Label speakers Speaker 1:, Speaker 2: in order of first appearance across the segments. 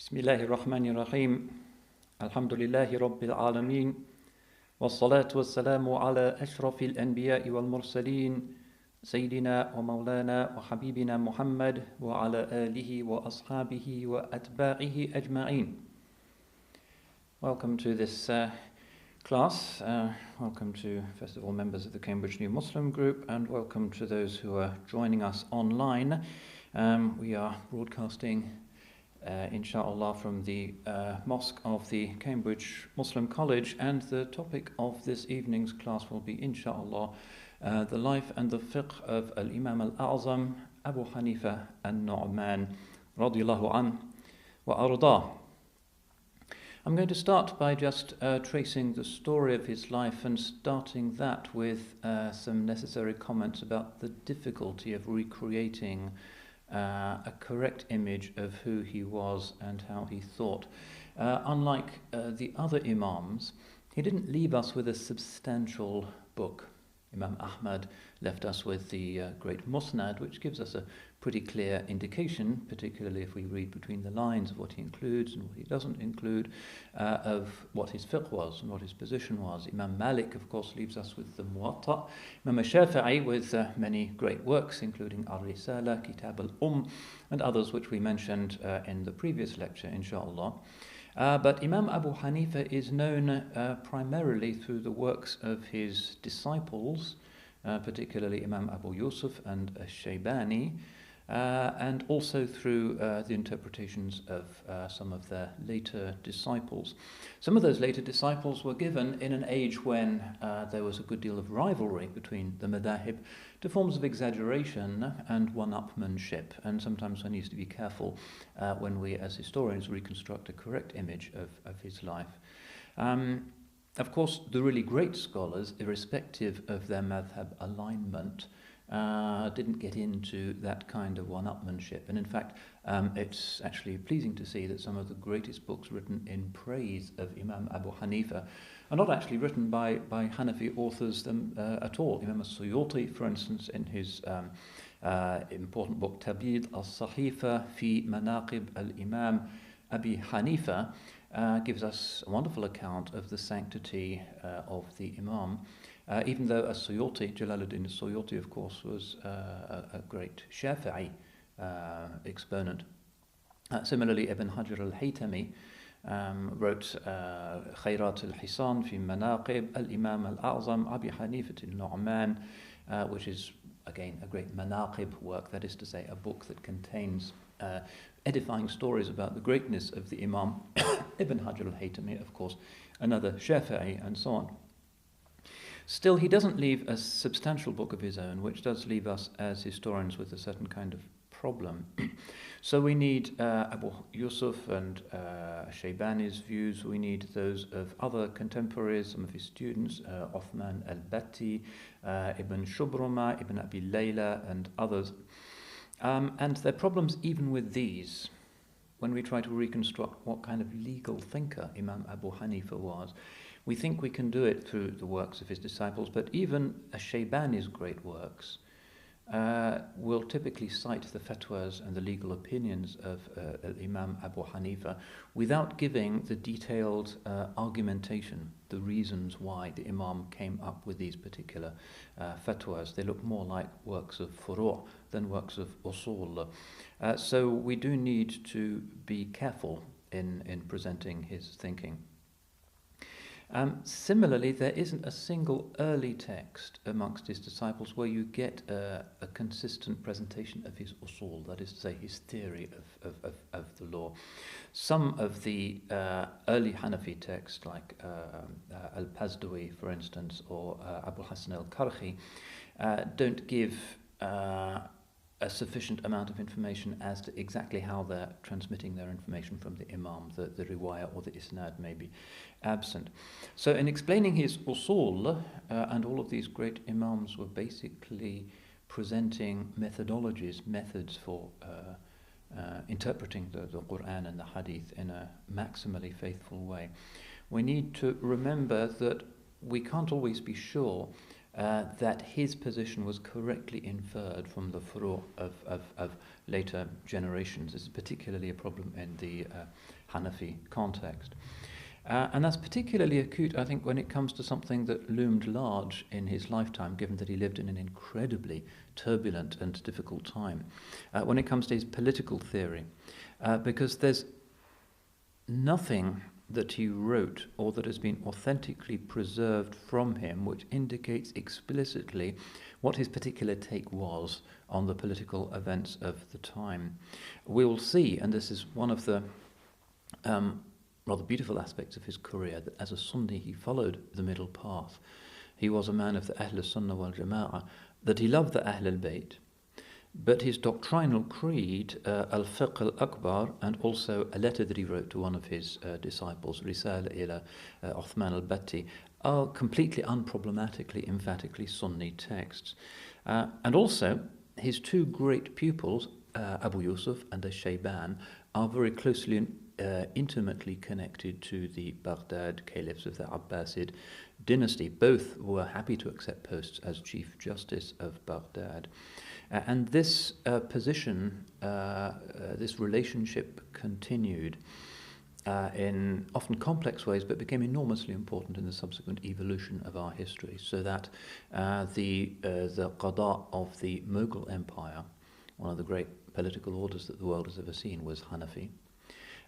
Speaker 1: بسم الله الرحمن الرحيم الحمد لله رب العالمين والصلاة والسلام على أشرف الأنبياء والمرسلين سيدنا ومولانا وحبيبنا محمد وعلى آله وأصحابه وأتباعه أجمعين. Welcome to this class. Welcome to, first of all, members of the Cambridge New Muslim Group, and welcome to those who are joining us online. We are broadcasting inshallah from the mosque of the Cambridge Muslim College, and the topic of this evening's class will be inshallah the life and the fiqh of al-Imam al-A'zam Abu Hanifa al-Nu'man radiyallahu an wa ardah. I'm going to start by just tracing the story of his life and starting that with some necessary comments about the difficulty of recreating a correct image of who he was and how he thought. Unlike the other Imams, he didn't leave us with a substantial book. Imam Ahmad left us with the great Musnad, which gives us a pretty clear indication, particularly if we read between the lines of what he includes and what he doesn't include, of what his fiqh was and what his position was. Imam Malik, of course, leaves us with the Muwatta. Imam Shafi'i with many great works, including Al-Risala, Kitab al-Umm, and others which we mentioned in the previous lecture, inshallah. But Imam Abu Hanifa is known primarily through the works of his disciples, particularly Imam Abu Yusuf and al-Shaybani, and also through the interpretations of some of their later disciples. Some of those later disciples were given in an age when there was a good deal of rivalry between the Madhhabs to forms of exaggeration and one-upmanship, and sometimes one needs to be careful when we as historians reconstruct a correct image of his life. Of course, the really great scholars, irrespective of their madhhab alignment, didn't get into that kind of one-upmanship. And in fact, it's actually pleasing to see that some of the greatest books written in praise of Imam Abu Hanifa are not actually written by Hanafi authors at all. Imam al-Suyuti, for instance, in his important book Thabit al-Sahifa fi Manaqib al-Imam Abi Hanifa, gives us a wonderful account of the sanctity of the Imam. Even though al-Suyuti, Jalaluddin al-Suyuti, of course, was a great Shafi'i exponent. Similarly, Ibn Hajar al-Haytami wrote Khayrat al-Hisan fi Manaqib al-Imam al-A'zam Abi Hanifa al-Nu'man, which is, again, a great Manaqib work, that is to say, a book that contains edifying stories about the greatness of the Imam. Ibn Hajar al-Haytami, of course, another Shafi'i, and so on. Still, he doesn't leave a substantial book of his own, which does leave us as historians with a certain kind of problem. So we need Abu Yusuf and Shaybani's views. We need those of other contemporaries, some of his students, Uthman al-Batti, Ibn Shubruma, Ibn Abi Layla, and others. And there are problems even with these when we try to reconstruct what kind of legal thinker Imam Abu Hanifa was. We think we can do it through the works of his disciples, but even Shaybani's great works will typically cite the fatwas and the legal opinions of Imam Abu Hanifa without giving the detailed argumentation, the reasons why the Imam came up with these particular fatwas. They look more like works of furu' than works of usul. So we do need to be careful in presenting his thinking. Similarly, there isn't a single early text amongst his disciples where you get a consistent presentation of his usul, that is to say, his theory of the law. Some of the early Hanafi texts, like al-Pazdawi, for instance, or Abu Hasan al-Karhi, don't give a sufficient amount of information as to exactly how they're transmitting their information from the Imam. The riwayah or the isnad may be absent. So in explaining his usul, and all of these great Imams were basically presenting methodologies, methods for interpreting the Quran and the Hadith in a maximally faithful way. We need to remember that we can't always be sure that his position was correctly inferred from the furu' of later generations. This is particularly a problem in the Hanafi context. And that's particularly acute, I think, when it comes to something that loomed large in his lifetime, given that he lived in an incredibly turbulent and difficult time. When it comes to his political theory, because there's nothing that he wrote or that has been authentically preserved from him which indicates explicitly what his particular take was on the political events of the time. We will see, and this is one of the rather beautiful aspects of his career, that as a Sunni he followed the middle path. He was a man of the Ahl al-Sunnah wal Jama'ah, that he loved the Ahl al-Bayt, but his doctrinal creed, al-Fiqh al-Akbar, and also a letter that he wrote to one of his disciples, Risala ila Uthman al-Batti, are completely unproblematically, emphatically Sunni texts. And also, his two great pupils, Abu Yusuf and al-Shayban, are very closely and intimately connected to the Baghdad caliphs of the Abbasid dynasty. Both were happy to accept posts as Chief Justice of Baghdad. And this position, this relationship continued in often complex ways, but became enormously important in the subsequent evolution of our history, so that the Qada of the Mughal Empire, one of the great political orders that the world has ever seen, was Hanafi.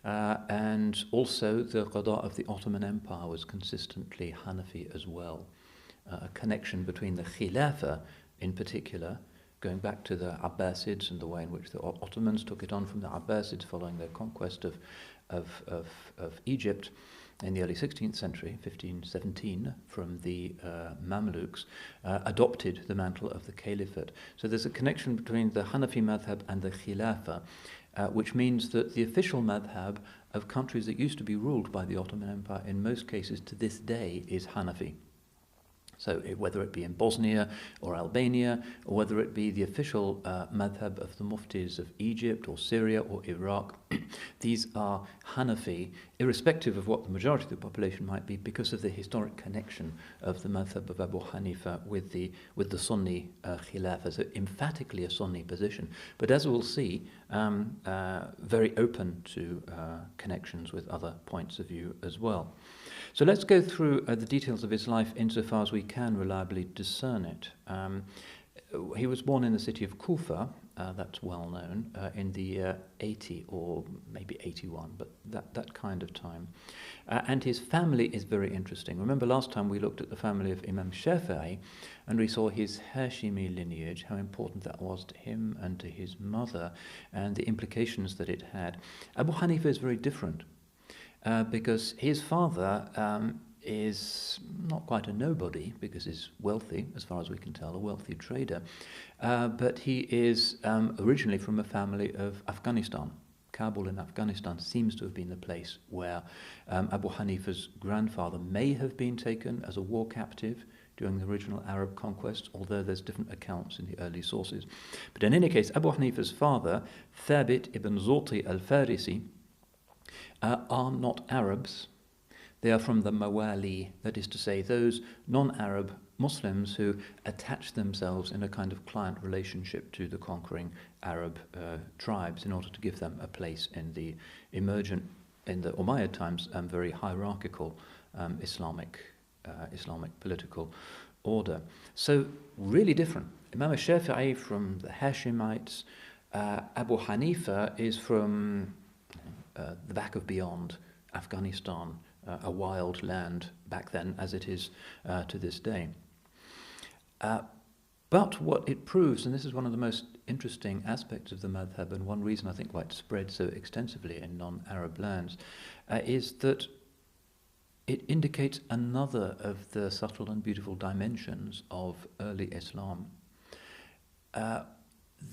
Speaker 1: And also the Qada of the Ottoman Empire was consistently Hanafi as well. A connection between the Khilafah in particular, going back to the Abbasids and the way in which the Ottomans took it on from the Abbasids following their conquest of Egypt in the early 16th century, 1517, from the Mamluks, adopted the mantle of the Caliphate. So there's a connection between the Hanafi madhab and the Khilafah, which means that the official madhab of countries that used to be ruled by the Ottoman Empire, in most cases to this day, is Hanafi. So whether it be in Bosnia or Albania, or whether it be the official madhab of the muftis of Egypt or Syria or Iraq, these are Hanafi, irrespective of what the majority of the population might be, because of the historic connection of the madhab of Abu Hanifa with the Sunni Khilafah. So emphatically a Sunni position. But as we'll see, very open to connections with other points of view as well. So let's go through the details of his life insofar as we can reliably discern it. He was born in the city of Kufa, that's well known, in the year 80 or maybe 81, but that kind of time. And his family is very interesting. Remember last time we looked at the family of Imam Shafi'i and we saw his Hashimi lineage, how important that was to him and to his mother and the implications that it had. Abu Hanifa is very different. Because his father is not quite a nobody, because he's wealthy, as far as we can tell, a wealthy trader, but he is originally from a family of Afghanistan. Kabul in Afghanistan seems to have been the place where Abu Hanifa's grandfather may have been taken as a war captive during the original Arab conquest, although there's different accounts in the early sources. But in any case, Abu Hanifa's father, Thabit ibn Zuti al-Farisi, are not Arabs. They are from the Mawali, that is to say, those non-Arab Muslims who attach themselves in a kind of client relationship to the conquering Arab tribes in order to give them a place in the emergent, in the Umayyad times, very hierarchical Islamic political order. So really different. Imam Shafi'i from the Hashemites, Abu Hanifa is from the back of beyond, Afghanistan, a wild land back then as it is to this day. But what it proves, and this is one of the most interesting aspects of the madhab, and one reason I think why it spread so extensively in non-Arab lands, is that it indicates another of the subtle and beautiful dimensions of early Islam.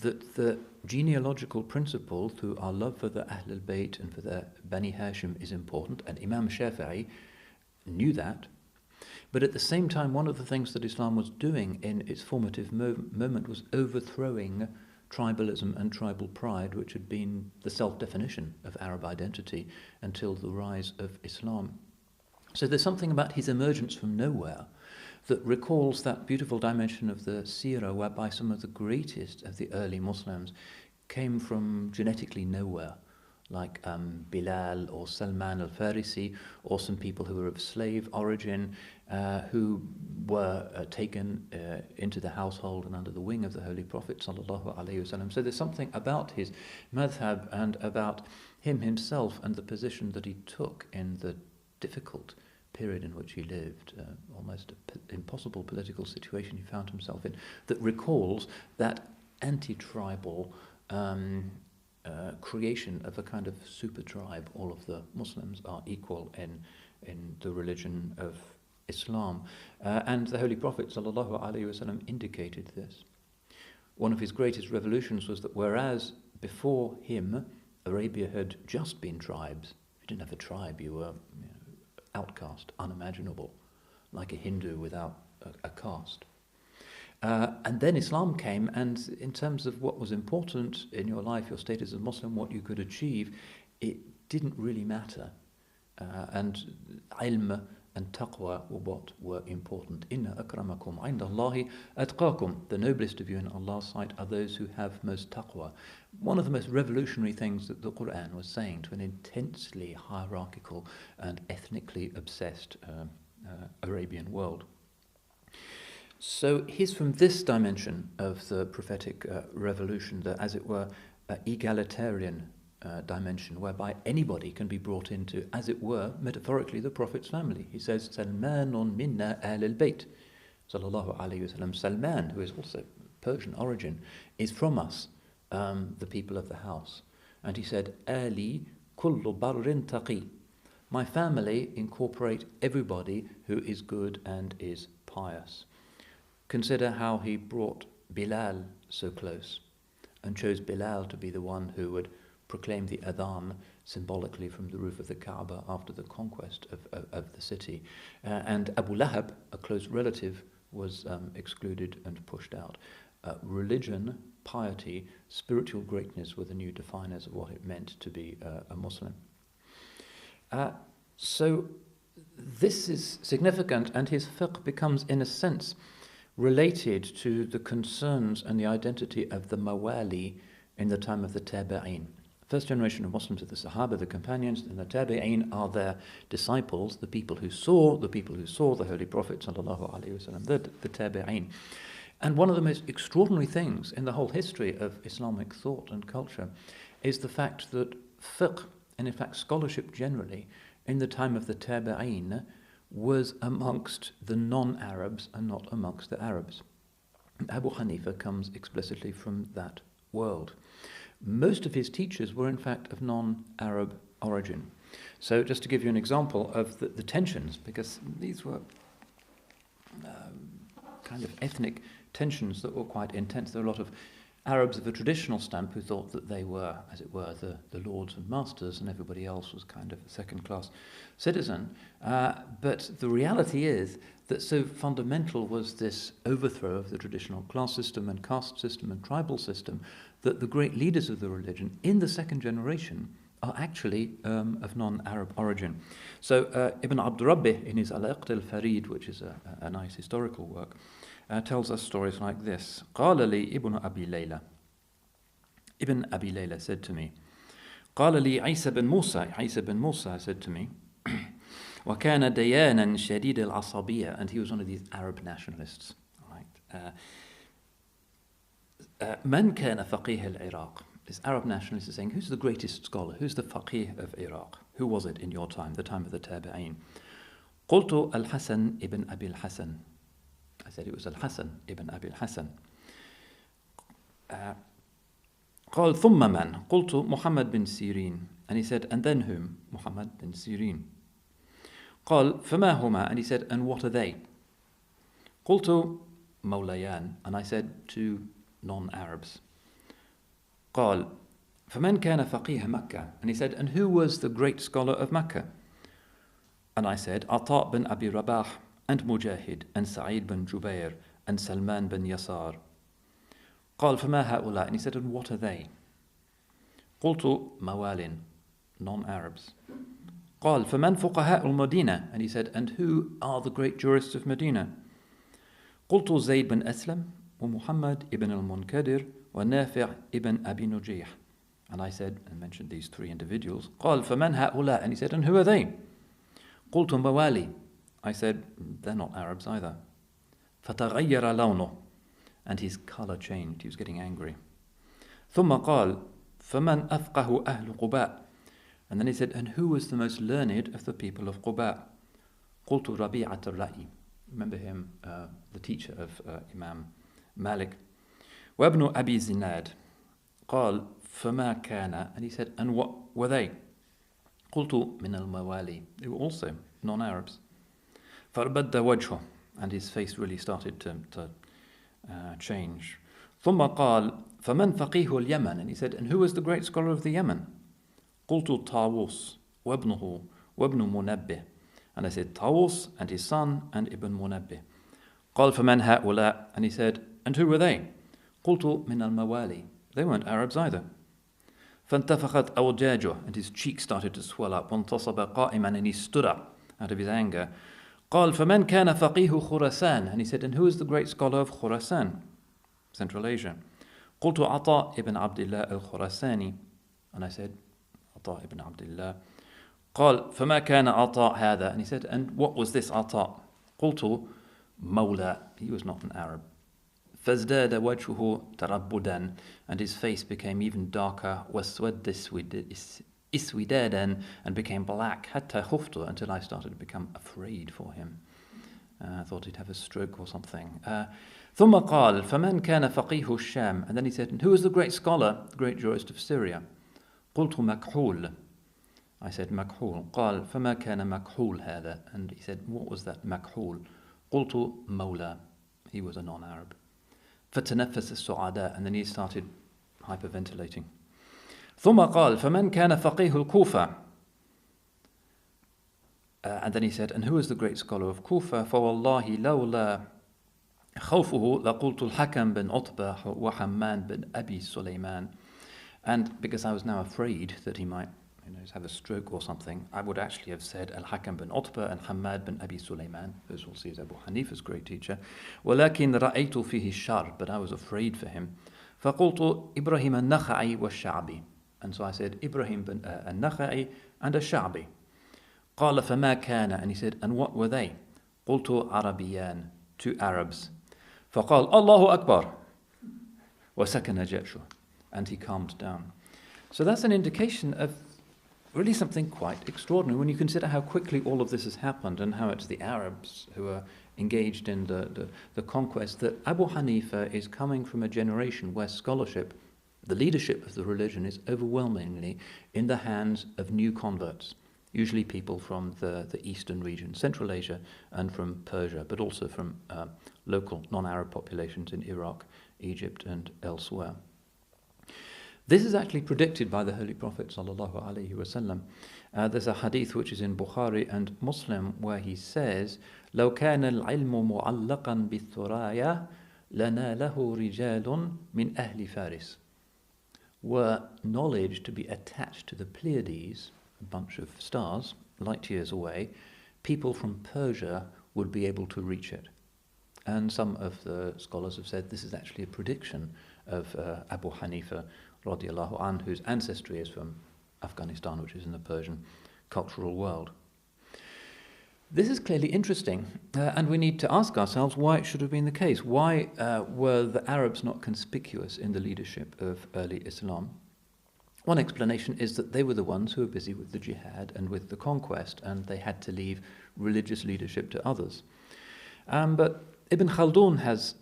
Speaker 1: That the genealogical principle through our love for the Ahl al-Bayt and for the Bani Hashim is important, and Imam Shafi'i knew that. But at the same time, one of the things that Islam was doing in its formative moment was overthrowing tribalism and tribal pride, which had been the self-definition of Arab identity until the rise of Islam. So there's something about his emergence from nowhere that recalls that beautiful dimension of the seerah whereby some of the greatest of the early Muslims came from genetically nowhere, like Bilal or Salman al-Farisi, or some people who were of slave origin, who were taken into the household and under the wing of the Holy Prophet sallallahu alaihi wasallam. So there's something about his madhhab and about him himself and the position that he took in the difficult period in which he lived, almost an impossible political situation he found himself in, that recalls that anti-tribal creation of a kind of super tribe. All of the Muslims are equal in the religion of Islam. And the Holy Prophet ﷺ indicated this. One of his greatest revolutions was that whereas before him Arabia had just been tribes, if you didn't have a tribe you were outcast, unimaginable, like a Hindu without a caste. And then Islam came, and in terms of what was important in your life, your status as a Muslim, what you could achieve, it didn't really matter. And ilm and taqwa were what were important. Inna akramakum indallahi atqakum. The noblest of you in Allah's sight are those who have most taqwa. One of the most revolutionary things that the Quran was saying to an intensely hierarchical and ethnically obsessed Arabian world. So he's from this dimension of the prophetic revolution, the, as it were, egalitarian dimension, whereby anybody can be brought into, as it were, metaphorically, the Prophet's family. He says, Salmanun minna ahl al-bayt. Sallallahu alayhi wa sallam. Salman, who is also Persian origin, is from us, the people of the house. And he said, Ali kullu barrin taqi. My family incorporate everybody who is good and is pious. Consider how he brought Bilal so close and chose Bilal to be the one who would proclaim the adhan symbolically from the roof of the Kaaba after the conquest of the city. And Abu Lahab, a close relative, was excluded and pushed out. Religion, piety, spiritual greatness were the new definers of what it meant to be a Muslim. So this is significant, and his fiqh becomes, in a sense, related to the concerns and the identity of the Mawali in the time of the Tabi'een. First generation of Muslims are the Sahaba, the companions, and the Tabi'een are their disciples, the people who saw the Holy Prophet sallallahu alaihi wasallam, the Tabi'een. And one of the most extraordinary things in the whole history of Islamic thought and culture is the fact that fiqh, and in fact scholarship generally, in the time of the Tabi'een was amongst the non-Arabs and not amongst the Arabs. Abu Hanifa comes explicitly from that world. Most of his teachers were in fact of non-Arab origin. So just to give you an example of the tensions, because these were kind of ethnic tensions that were quite intense. There were a lot of Arabs of a traditional stamp who thought that they were, as it were, the lords and masters, and everybody else was kind of a second-class citizen. But the reality is that so fundamental was this overthrow of the traditional class system and caste system and tribal system that the great leaders of the religion in the second generation are actually of non-Arab origin. So Ibn Abd Rabbi, in his Al-Iqd al-Farid, which is a nice historical work, tells us stories like this. قال لي ابن أبي ليلى. Ibn Abi Layla said to me, قال لي عيسى بن موسى said to me, وكان ديانا شديد العصبية, and he was one of these Arab nationalists. Right? من كان فقيه العراق? This Arab nationalist is saying, who's the greatest scholar? Who's the faqih of Iraq? Who was it in your time, the time of the Tabi'een? قلت الحسن ibn Abi al-Hasan. I said it was al-Hasan ibn Abi al-Hasan. قال ثم من? قلت محمد بن سيرين. And he said, and then whom? Muhammad bin Sirin. قال فما هما? And he said, and what are they? قلت مولايان. And I said, two non-Arabs. قال فمن كان فقيه مكة? And he said, and who was the great scholar of Mecca? And I said, عطاء بن أبي رباح, and Mujtahid, and Sa'id bin Jubair, and Salman bin Yasar. قال فما هؤلاء? And he said, and what are they? قلت موالٍ, non-Arabs. قال فمن فقهاء المدينة? And he said, and who are the great jurists of Medina? قلت زيد بن أسلم ومحمد ibn al-Munkadir ونافع ibn Abi Nujih. And I said, and mentioned these three individuals. قال فمن هؤلاء? And he said, and who are they? قلت موالي. I said, they're not Arabs either. فتغير لونه. And his color changed. He was getting angry. ثم قال فمن أفقه أهل قباء? And then he said, and who was the most learned of the people of Quba? قلت ربيعة الرأي. Remember him, the teacher of Imam Malik. وابن أبي زناد. قال فما كان? And he said, and what were they? قلت من الموالي. They were also non-Arabs. فاربد وجهه. And his face really started to change. ثم قال فمن فقيه اليمن? And he said, and who was the great scholar of the Yemen? قلت طاووس وابنه وابن منبه. And I said, Tawus and his son and Ibn Munabbih. قال فمن هؤلاء? And he said, and who were they? قلت من الموالي. They weren't Arabs either. فانتفخت أوجاجه. And his cheeks started to swell up. وانتصب قائما. And he stood up out of his anger. قال فمن كان فقيه خراسان? And he said, and who is the great scholar of Khurasan, Central Asia? قلت عطاء ibn Abdullah al-Khurasani. And I said, عطاء ibn Abdullah. قال فما كان عطاء هذا? And he said, and what was this عطاء? قلت مولى. He was not an Arab. فازداد وجهه تربدا. And his face became even darker. واسود اسودادا. And became black. حتى خفت. Until I started to become afraid for him. I thought he'd have a stroke or something. ثم قال فمن كان فقيه الشام? And then he said, and who is the great scholar, the great jurist of Syria? قلت مكحول. I said مكحول. قال فما كان مكحول هذا? And he said, what was that مكحول? قلت مولى. He was a non-Arab. فتنفس السعداء. And then he started hyperventilating. ثم قال فمن كان فقيه الكوفة? And then he said, and who is the great scholar of Kufa? فوالله لولا خوفه لقلت الحكم بن عتبة وحمان بن أبي سليمان. And because I was now afraid that he might have a stroke or something, I would actually have said Al-Hakam bin Utbah and Hamad bin Abi Sulaiman, as we'll see is Abu Hanifa's great teacher. وَلَكِنْ رَأَيْتُ فِيهِ الشَّرْ. But I was afraid for him. فَقُلْتُ إِبْرَهِيمَ النَّخَعِي وَالشَّعْبِي. And so I said Ibrahim bin al-Nakha'i and al-Sha'bi. قَالَ فَمَا كَانَ. And he said, and what were they? قُلْتُ عَرَبِيَّان. Two Arabs. فَقَالَ اللَّهُ أَكْبَرُ وَسَكَنَ جَأْشُهُ. And he calmed down. So that's an indication of really something quite extraordinary when you consider how quickly all of this has happened and how it's the Arabs who are engaged in the conquest, that Abu Hanifa is coming from a generation where scholarship, the leadership of the religion, is overwhelmingly in the hands of new converts, usually people from the eastern region, Central Asia, and from Persia, but also from local non-Arab populations in Iraq, Egypt, and elsewhere. This is actually predicted by the Holy Prophet sallallahu alaihi wasallam. There's a hadith which is in Bukhari and Muslim where he says, لو كان العلم معلقا بالثرايا لناله رجال من أهل فارس. Were knowledge to be attached to the Pleiades, a bunch of stars, light years away, people from Persia would be able to reach it. And some of the scholars have said this is actually a prediction of Abu Hanifa radiallahu anh, whose ancestry is from Afghanistan, which is in the Persian cultural world. This is clearly interesting, and we need to ask ourselves why it should have been the case. Why were the Arabs not conspicuous in the leadership of early Islam? One explanation is that they were the ones who were busy with the jihad and with the conquest, and they had to leave religious leadership to others. But Ibn Khaldun has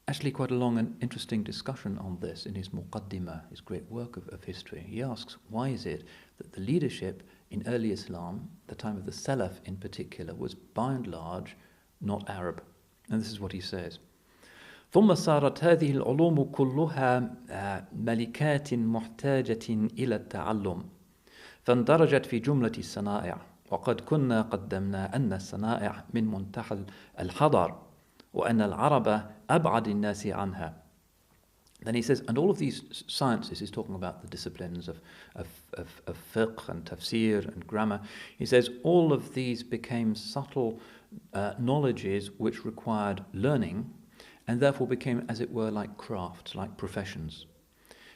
Speaker 1: actually quite a long and interesting discussion on this in his Muqaddimah, his great work of history. He asks, why is it that the leadership in early Islam, the time of the Salaf in particular, was by and large not Arab? And this is what he says. ثم صارت هذه العلوم كلها ملكات محتاجة إلى التعلم فاندرجت في جملة الصنائع وقد كنا قدمنا أن الصنائع من منتهى الحضر وأن العرب أبعد الناس عنها. Then he says, and all of these sciences, he's talking about the disciplines of fiqh and tafsir and grammar, he says all of these became subtle knowledges which required learning and therefore became, as it were, like crafts, like professions.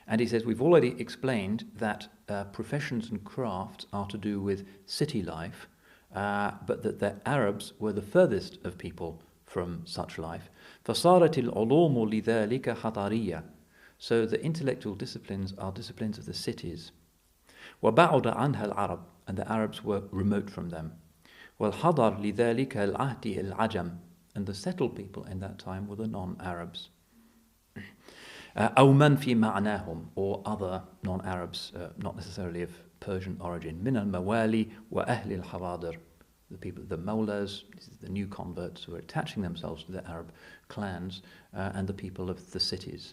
Speaker 1: And he says, we've already explained that professions and crafts are to do with city life, but that the Arabs were the furthest of people from such life. فَصَارَتِ الْعُلُومُ لِذَلِكَ حَضَارِيَّةً. So the intellectual disciplines are disciplines of the cities. وَبَعُدَ عَنْهَا الْعَرَبِ. And the Arabs were remote from them. وَالْحَضَرْ لِذَلِكَ الْعَهْدِ الْعَجَمِ. And the settled people in that time were the non-Arabs. أَوْ مَنْ فِي مَعْنَاهُمْ. Or other non-Arabs, not necessarily of Persian origin. مِنَ الْمَوَالِي وَأَهْلِ الْحَوَادِرِ. The people, the Mawlas, the new converts who are attaching themselves to the Arab clans, and the people of the cities.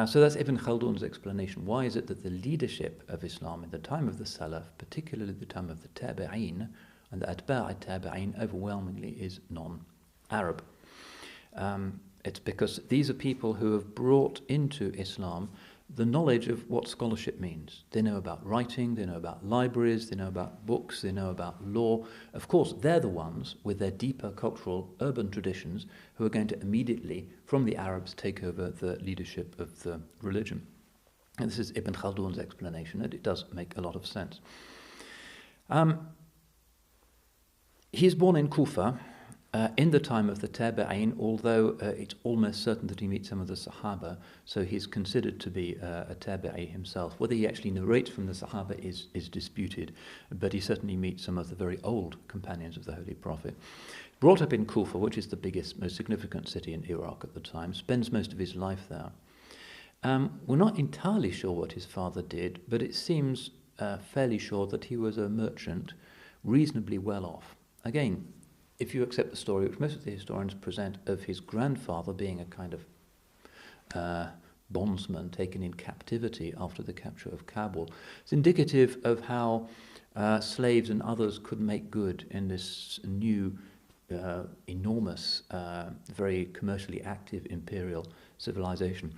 Speaker 1: So that's Ibn Khaldun's explanation. Why is it that the leadership of Islam in the time of the Salaf, particularly the time of the Tabi'een and the Atba' Tabi'een, overwhelmingly is non-Arab? It's because these are people who have brought into Islam the knowledge of what scholarship means. They know about writing, they know about libraries, they know about books, they know about law. Of course, they're the ones with their deeper cultural urban traditions who are going to immediately, from the Arabs, take over the leadership of the religion. And this is Ibn Khaldun's explanation, and it does make a lot of sense. He's born in Kufa, in the time of the Tabi'een, although it's almost certain that he meets some of the Sahaba, so he's considered to be a Tabi'i himself. Whether he actually narrates from the Sahaba is disputed, but he certainly meets some of the very old companions of the Holy Prophet. Brought up in Kufa, which is the biggest, most significant city in Iraq at the time, spends most of his life there. We're not entirely sure what his father did, but it seems fairly sure that he was a merchant, reasonably well off. Again, if you accept the story, which most of the historians present, of his grandfather being a kind of bondsman taken in captivity after the capture of Kabul, it's indicative of how slaves and others could make good in this new, enormous, very commercially active imperial civilization.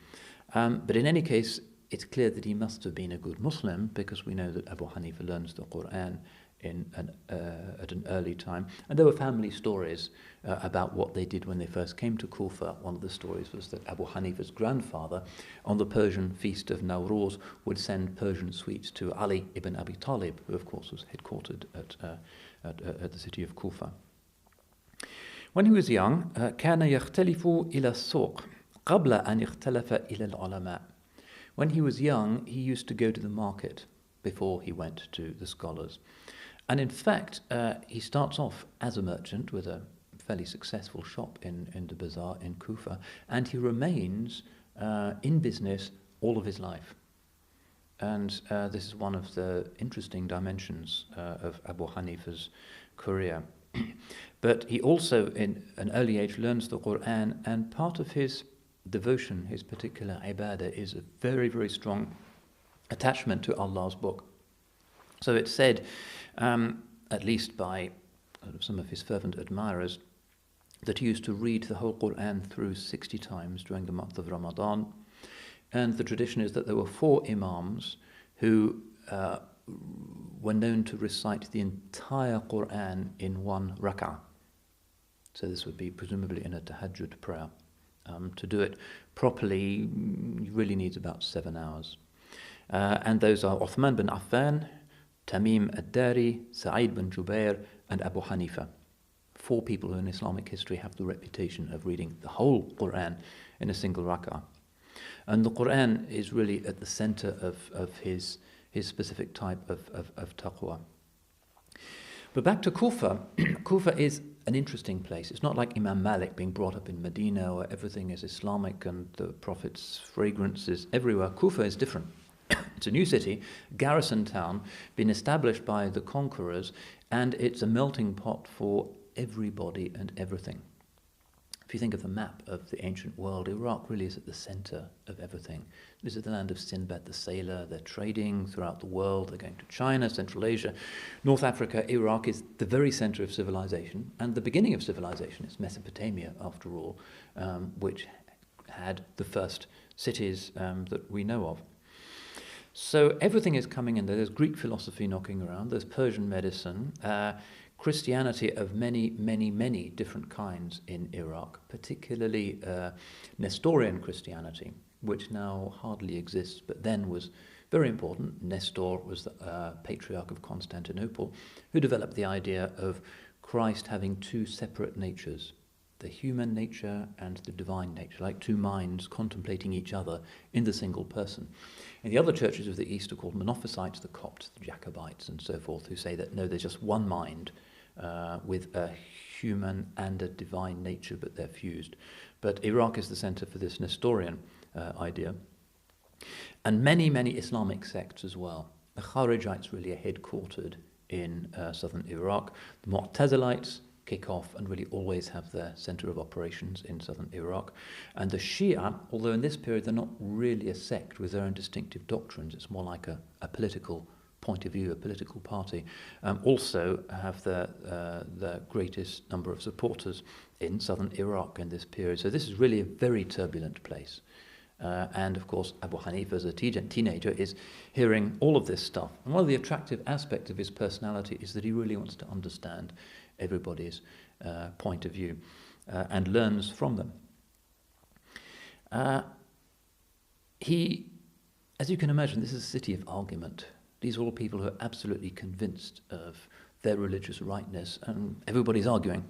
Speaker 1: But in any case, it's clear that he must have been a good Muslim, because we know that Abu Hanifa learns the Quran at an early time. And there were family stories about what they did when they first came to Kufa. One of the stories was that Abu Hanifa's grandfather, on the Persian feast of Nowruz, would send Persian sweets to Ali ibn Abi Talib, who of course was headquartered at the city of Kufa. When he was young, كان يختلف إلى السوق قبل أن يختلف إلى العلماء. When he was young, he used to go to the market before he went to the scholars. And in fact, he starts off as a merchant with a fairly successful shop in the bazaar in Kufa, and he remains in business all of his life. And this is one of the interesting dimensions of Abu Hanifa's career. But he also, in an early age, learns the Quran, and part of his devotion, his particular ibadah, is a very, very strong attachment to Allah's book. So it's said, at least by some of his fervent admirers, that he used to read the whole Quran through 60 times during the month of Ramadan. And the tradition is that there were 4 Imams who were known to recite the entire Quran in 1 rak'ah. So this would be presumably in a tahajjud prayer. To do it properly, you really need about 7 hours. And those are Uthman bin Affan, Tamim ad-Dari, Sa'id bin Jubair, and Abu Hanifa. 4 people who in Islamic history have the reputation of reading the whole Quran in a single rak'ah. And the Quran is really at the center of his specific type of taqwa. But back to Kufa. Kufa is an interesting place. It's not like Imam Malik being brought up in Medina where everything is Islamic and the Prophet's fragrance is everywhere. Kufa is different. It's a new city, garrison town, been established by the conquerors, and it's a melting pot for everybody and everything. If you think of the map of the ancient world, Iraq really is at the center of everything. This is the land of Sinbad the sailor. They're trading throughout the world. They're going to China, Central Asia, North Africa. Iraq is the very center of civilization, and the beginning of civilization. It's Mesopotamia, after all, which had the first cities that we know of. So everything is coming in there. There's Greek philosophy knocking around. There's Persian medicine. Christianity of many, many, many different kinds in Iraq, particularly Nestorian Christianity, which now hardly exists, but then was very important. Nestor was the Patriarch of Constantinople, who developed the idea of Christ having two separate natures, the human nature and the divine nature, like two minds contemplating each other in the single person. And the other churches of the East are called Monophysites, the Copts, the Jacobites, and so forth, who say that no, there's just one mind with a human and a divine nature, but they're fused. But Iraq is the center for this Nestorian idea. And many, many Islamic sects as well. The Kharijites really are headquartered in southern Iraq. The Mu'tazilites kick off and really always have their center of operations in southern Iraq. And the Shia, although in this period they're not really a sect with their own distinctive doctrines, it's more like a political point of view, a political party, also have the greatest number of supporters in southern Iraq in this period. So this is really a very turbulent place. And of course, Abu Hanifa, as a teenager, is hearing all of this stuff. And one of the attractive aspects of his personality is that he really wants to understand everybody's point of view and learns from them. He, as you can imagine, this is a city of argument. These are all people who are absolutely convinced of their religious rightness, and everybody's arguing.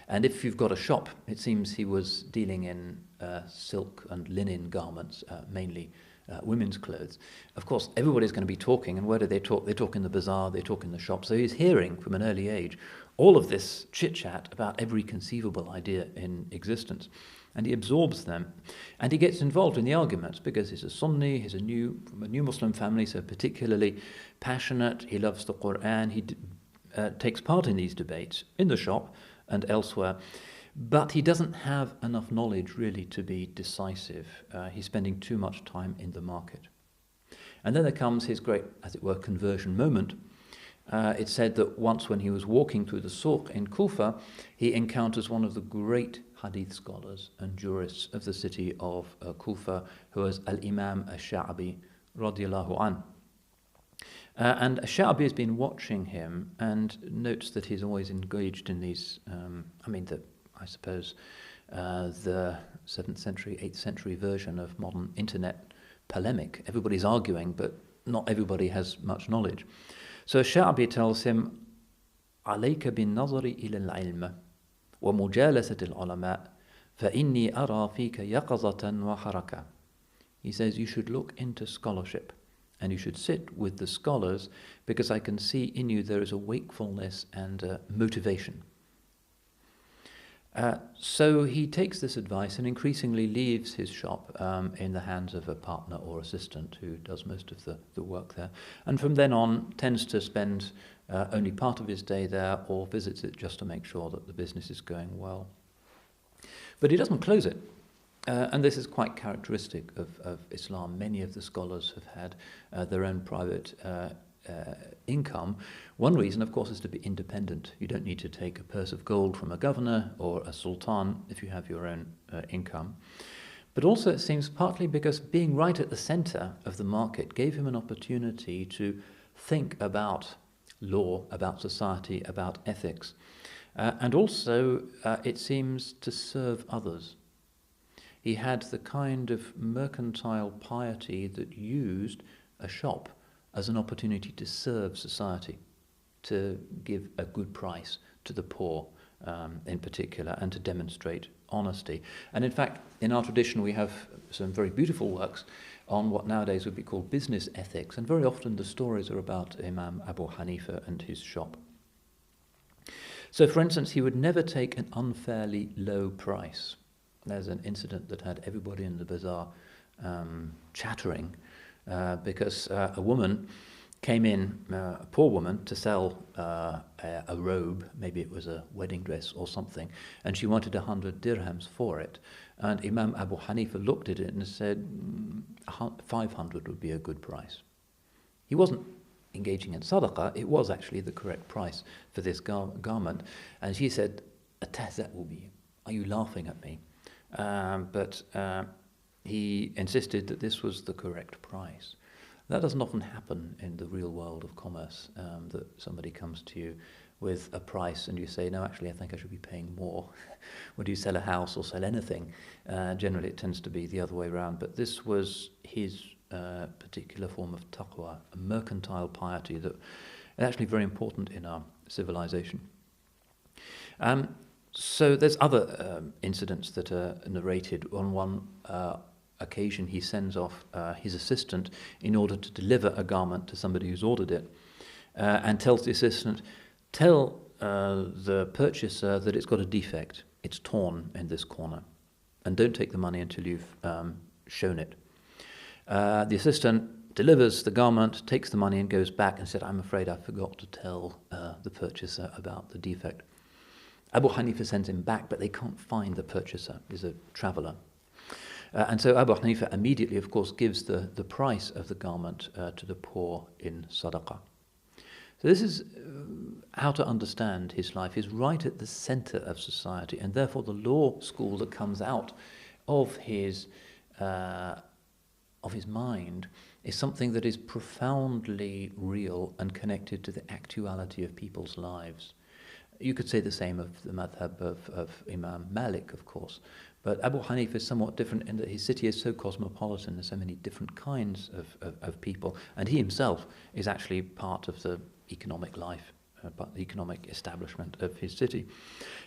Speaker 1: And if you've got a shop, it seems he was dealing in silk and linen garments, mainly women's clothes. Of course, everybody's going to be talking, and where do they talk? They talk in the bazaar, they talk in the shop. So he's hearing from an early age all of this chit-chat about every conceivable idea in existence. And he absorbs them, and he gets involved in the arguments because he's a Sunni, he's from a new Muslim family, so particularly passionate. He loves the Quran. He takes part in these debates in the shop and elsewhere, but he doesn't have enough knowledge really to be decisive. He's spending too much time in the market. And then there comes his great, as it were, conversion moment. It's said that once when he was walking through the Souq in Kufa, he encounters one of the great hadith scholars and jurists of the city of Kufa, who is al-Imam al-Shafi'i radiallahu an. And al-Shafi'i has been watching him and notes that he's always engaged in these, I suppose the 7th century, 8th century version of modern internet polemic. Everybody's arguing, but not everybody has much knowledge. So al-Shafi'i tells him, عليك بالنظر إلى العلم ومجالسة العلماء فإني أرى فيك يقظة وحركة. He says you should look into scholarship and you should sit with the scholars because I can see in you there is a wakefulness and a motivation. So he takes this advice and increasingly leaves his shop in the hands of a partner or assistant who does most of the work there. And from then on tends to spend only part of his day there or visits it just to make sure that the business is going well. But he doesn't close it. And this is quite characteristic of Islam. Many of the scholars have had their own private income. One reason, of course, is to be independent. You don't need to take a purse of gold from a governor or a sultan if you have your own income. But also it seems partly because being right at the center of the market gave him an opportunity to think about law, about society, about ethics. And also, it seems, to serve others. He had the kind of mercantile piety that used a shop as an opportunity to serve society, to give a good price to the poor in particular, and to demonstrate honesty. And in fact, in our tradition we have some very beautiful works on what nowadays would be called business ethics, and very often the stories are about Imam Abu Hanifa and his shop. So for instance, he would never take an unfairly low price. There's an incident that had everybody in the bazaar chattering because a woman came in, a poor woman, to sell a robe, maybe it was a wedding dress or something, and she wanted 100 dirhams for it. And Imam Abu Hanifa looked at it and said, 500 would be a good price. He wasn't engaging in sadaqah, it was actually the correct price for this garment. And she said, atahza'u bi, are you laughing at me? But he insisted that this was the correct price. That doesn't often happen in the real world of commerce, that somebody comes to you with a price and you say, no, actually, I think I should be paying more. Would you sell a house or sell anything? Generally, it tends to be the other way around. But this was his particular form of taqwa, a mercantile piety that is actually very important in our civilization. So there's other incidents that are narrated. On one occasion, he sends off his assistant in order to deliver a garment to somebody who's ordered it, and tells the assistant, tell the purchaser that it's got a defect, it's torn in this corner, and don't take the money until you've shown it. The assistant delivers the garment, takes the money and goes back and said, I'm afraid I forgot to tell the purchaser about the defect. Abu Hanifa sends him back, but they can't find the purchaser. He's a traveller. And so Abu Hanifa immediately, of course, gives the price of the garment to the poor in sadaqah. So this is how to understand his life. He's right at the centre of society, and therefore the law school that comes out of his mind is something that is profoundly real and connected to the actuality of people's lives. You could say the same of the madhab of Imam Malik, of course. But Abu Hanifa is somewhat different in that his city is so cosmopolitan. There's so many different kinds of people. And he himself is actually part of the economic life, the economic establishment of his city.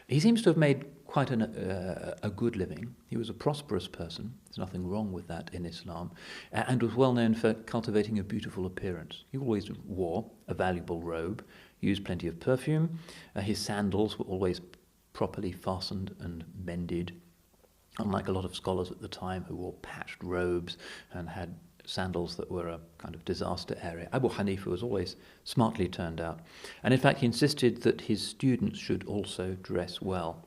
Speaker 1: He seems to have made quite a good living. He was a prosperous person. There's nothing wrong with that in Islam. And was well known for cultivating a beautiful appearance. He always wore a valuable robe, used plenty of perfume. His sandals were always properly fastened and mended, unlike a lot of scholars at the time who wore patched robes and had sandals that were a kind of disaster area. Abu Hanifa was always smartly turned out. And in fact, he insisted that his students should also dress well.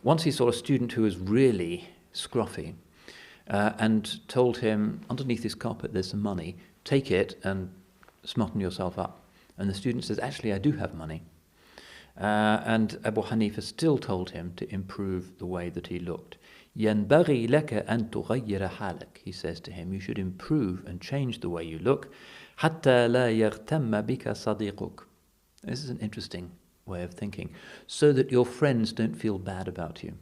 Speaker 1: Once he saw a student who was really scruffy and told him, underneath this carpet there's some money, take it and smarten yourself up. And the student says, actually, I do have money. And Abu Hanifa still told him to improve the way that he looked. يَنْبَغِي لَكَ أَن تُغَيِّرَ حَالَكَ. He says to him, you should improve and change the way you look. حَتَّى لَا يَغْتَمَّ بِكَ صَدِيقُكَ. This is an interesting way of thinking. So that your friends don't feel bad about you.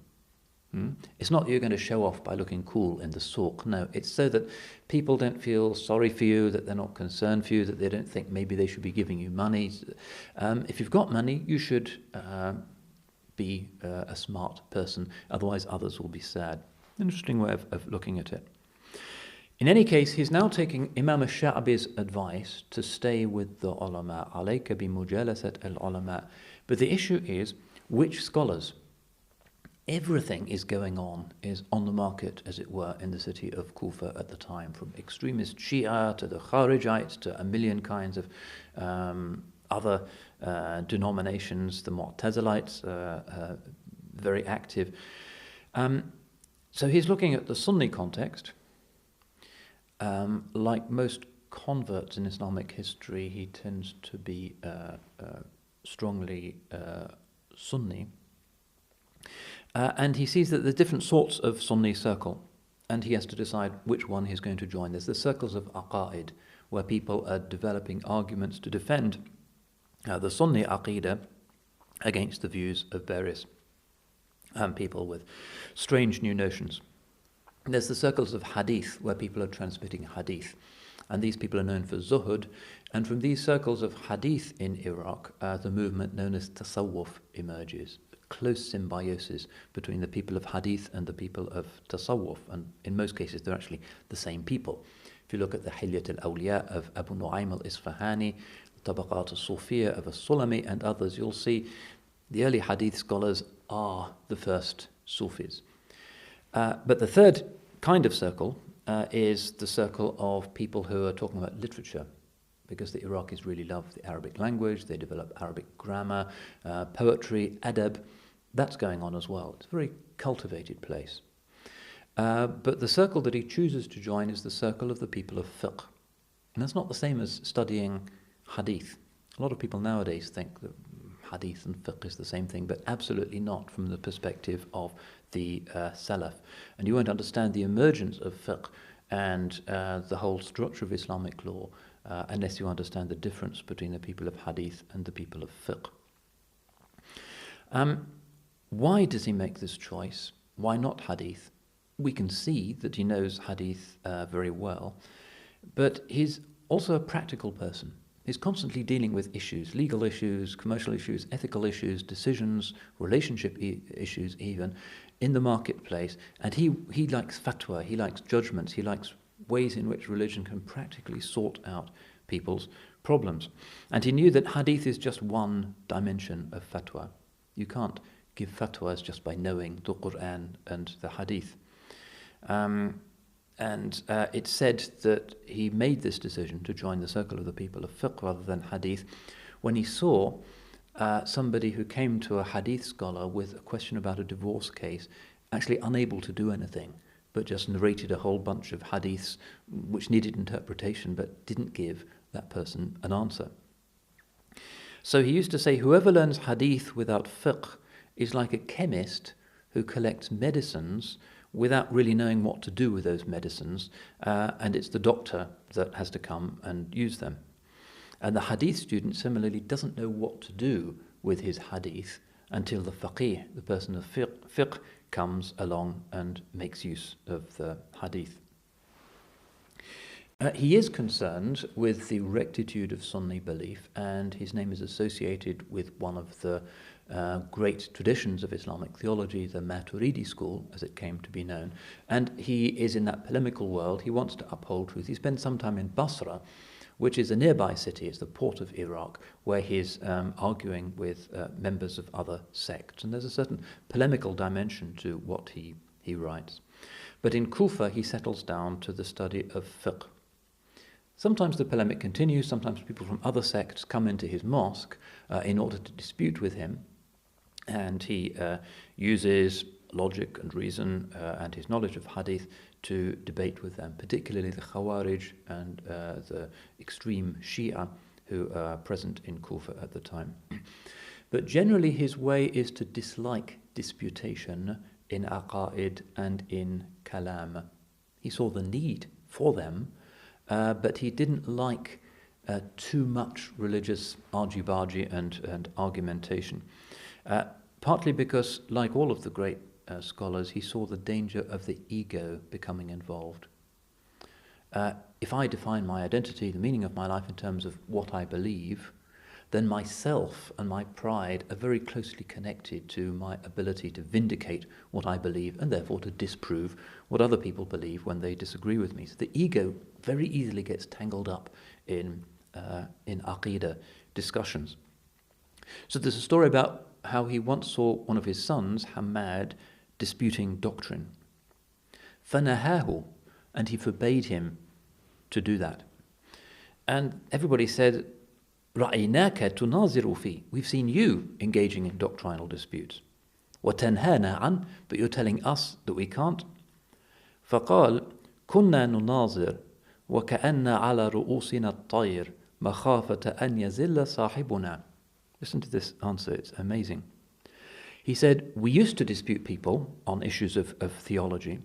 Speaker 1: It's not that you're going to show off by looking cool in the souk. No, it's so that people don't feel sorry for you, that they're not concerned for you, that they don't think maybe they should be giving you money. If you've got money, you should be a smart person, otherwise others will be sad. Interesting way of looking at it. In any case, he's now taking Imam al-Sha'bi's advice to stay with the ulama. عَلَيْكَ بِمُجَالَسَةِ الْعُلَمَاءِ. But the issue is, which scholars? Everything is on the market, as it were, in the city of Kufa at the time, from extremist Shia to the Kharijites to a million kinds of other denominations, the Mu'tazilites, very active. So he's looking at the Sunni context. Like most converts in Islamic history, he tends to be strongly Sunni. And he sees that there's different sorts of Sunni circle, and he has to decide which one he's going to join. There's the circles of aqa'id, where people are developing arguments to defend the Sunni aqidah against the views of various people with strange new notions. There's the circles of hadith, where people are transmitting hadith, and these people are known for zuhud. And from these circles of hadith in Iraq, the movement known as tasawwuf emerges. Close symbiosis between the people of hadith and the people of tasawwuf, and in most cases they're actually the same people. If you look at the Hilyat al-Awliya of Abu Nu'aym al-Isfahani, Tabaqat al-Sufiyya of al-Sulami and others, you'll see the early hadith scholars are the first Sufis. But the third kind of circle is the circle of people who are talking about literature, because the Iraqis really love the Arabic language, they develop Arabic grammar, poetry, adab. That's going on as well. It's a very cultivated place. But the circle that he chooses to join is the circle of the people of fiqh. And that's not the same as studying hadith. A lot of people nowadays think that hadith and fiqh is the same thing, but absolutely not from the perspective of the Salaf. And you won't understand the emergence of fiqh and the whole structure of Islamic law unless you understand the difference between the people of hadith and the people of fiqh. Why does he make this choice? Why not hadith? We can see that he knows hadith very well, but he's also a practical person. He's constantly dealing with issues, legal issues, commercial issues, ethical issues, decisions, relationship issues even, in the marketplace. And he likes fatwa, he likes judgments, he likes ways in which religion can practically sort out people's problems. And he knew that hadith is just one dimension of fatwa. You can't give fatwas just by knowing the Quran and the hadith. It's said that he made this decision to join the circle of the people of fiqh rather than hadith when he saw somebody who came to a hadith scholar with a question about a divorce case, actually unable to do anything, but just narrated a whole bunch of hadiths which needed interpretation but didn't give that person an answer. So he used to say, whoever learns hadith without fiqh is like a chemist who collects medicines without really knowing what to do with those medicines, and it's the doctor that has to come and use them. And the hadith student similarly doesn't know what to do with his hadith until the faqih, the person of fiqh, comes along and makes use of the hadith. He is concerned with the rectitude of Sunni belief, and his name is associated with one of the great traditions of Islamic theology, the Maturidi school, as it came to be known. And he is in that polemical world. He wants to uphold truth. He spends some time in Basra, which is a nearby city. It's the port of Iraq, where he's arguing with members of other sects. And there's a certain polemical dimension to what he writes. But in Kufa, he settles down to the study of fiqh. Sometimes the polemic continues. Sometimes people from other sects come into his mosque in order to dispute with him. And he uses logic and reason and his knowledge of hadith to debate with them, particularly the Khawarij and the extreme Shia who are present in Kufa at the time. But generally his way is to dislike disputation in aqa'id and in kalam. He saw the need for them, but he didn't like too much religious argy-bargy and argumentation. Partly because, like all of the great scholars, he saw the danger of the ego becoming involved. If I define my identity, the meaning of my life in terms of what I believe, then myself and my pride are very closely connected to my ability to vindicate what I believe and therefore to disprove what other people believe when they disagree with me. So the ego very easily gets tangled up in aqidah discussions. So there's a story about how he once saw one of his sons, Hamad, disputing doctrine. فَنَهَاهُ, and he forbade him to do that. And everybody said, رَأَيْنَاكَ تُنَاظِرُ فِي, we've seen you engaging in doctrinal disputes. وَتَنْهَانَا عَنْ, but you're telling us that we can't. فَقَالْ كُنَّا نُنَاظِرُ وَكَأَنَّ عَلَى رُؤُوسِنَا الطَّيْرِ مَخَافَةَ أَنْ يَزِلَّ صَاحِبُنَا. Listen to this answer, it's amazing. He said, we used to dispute people on issues of theology,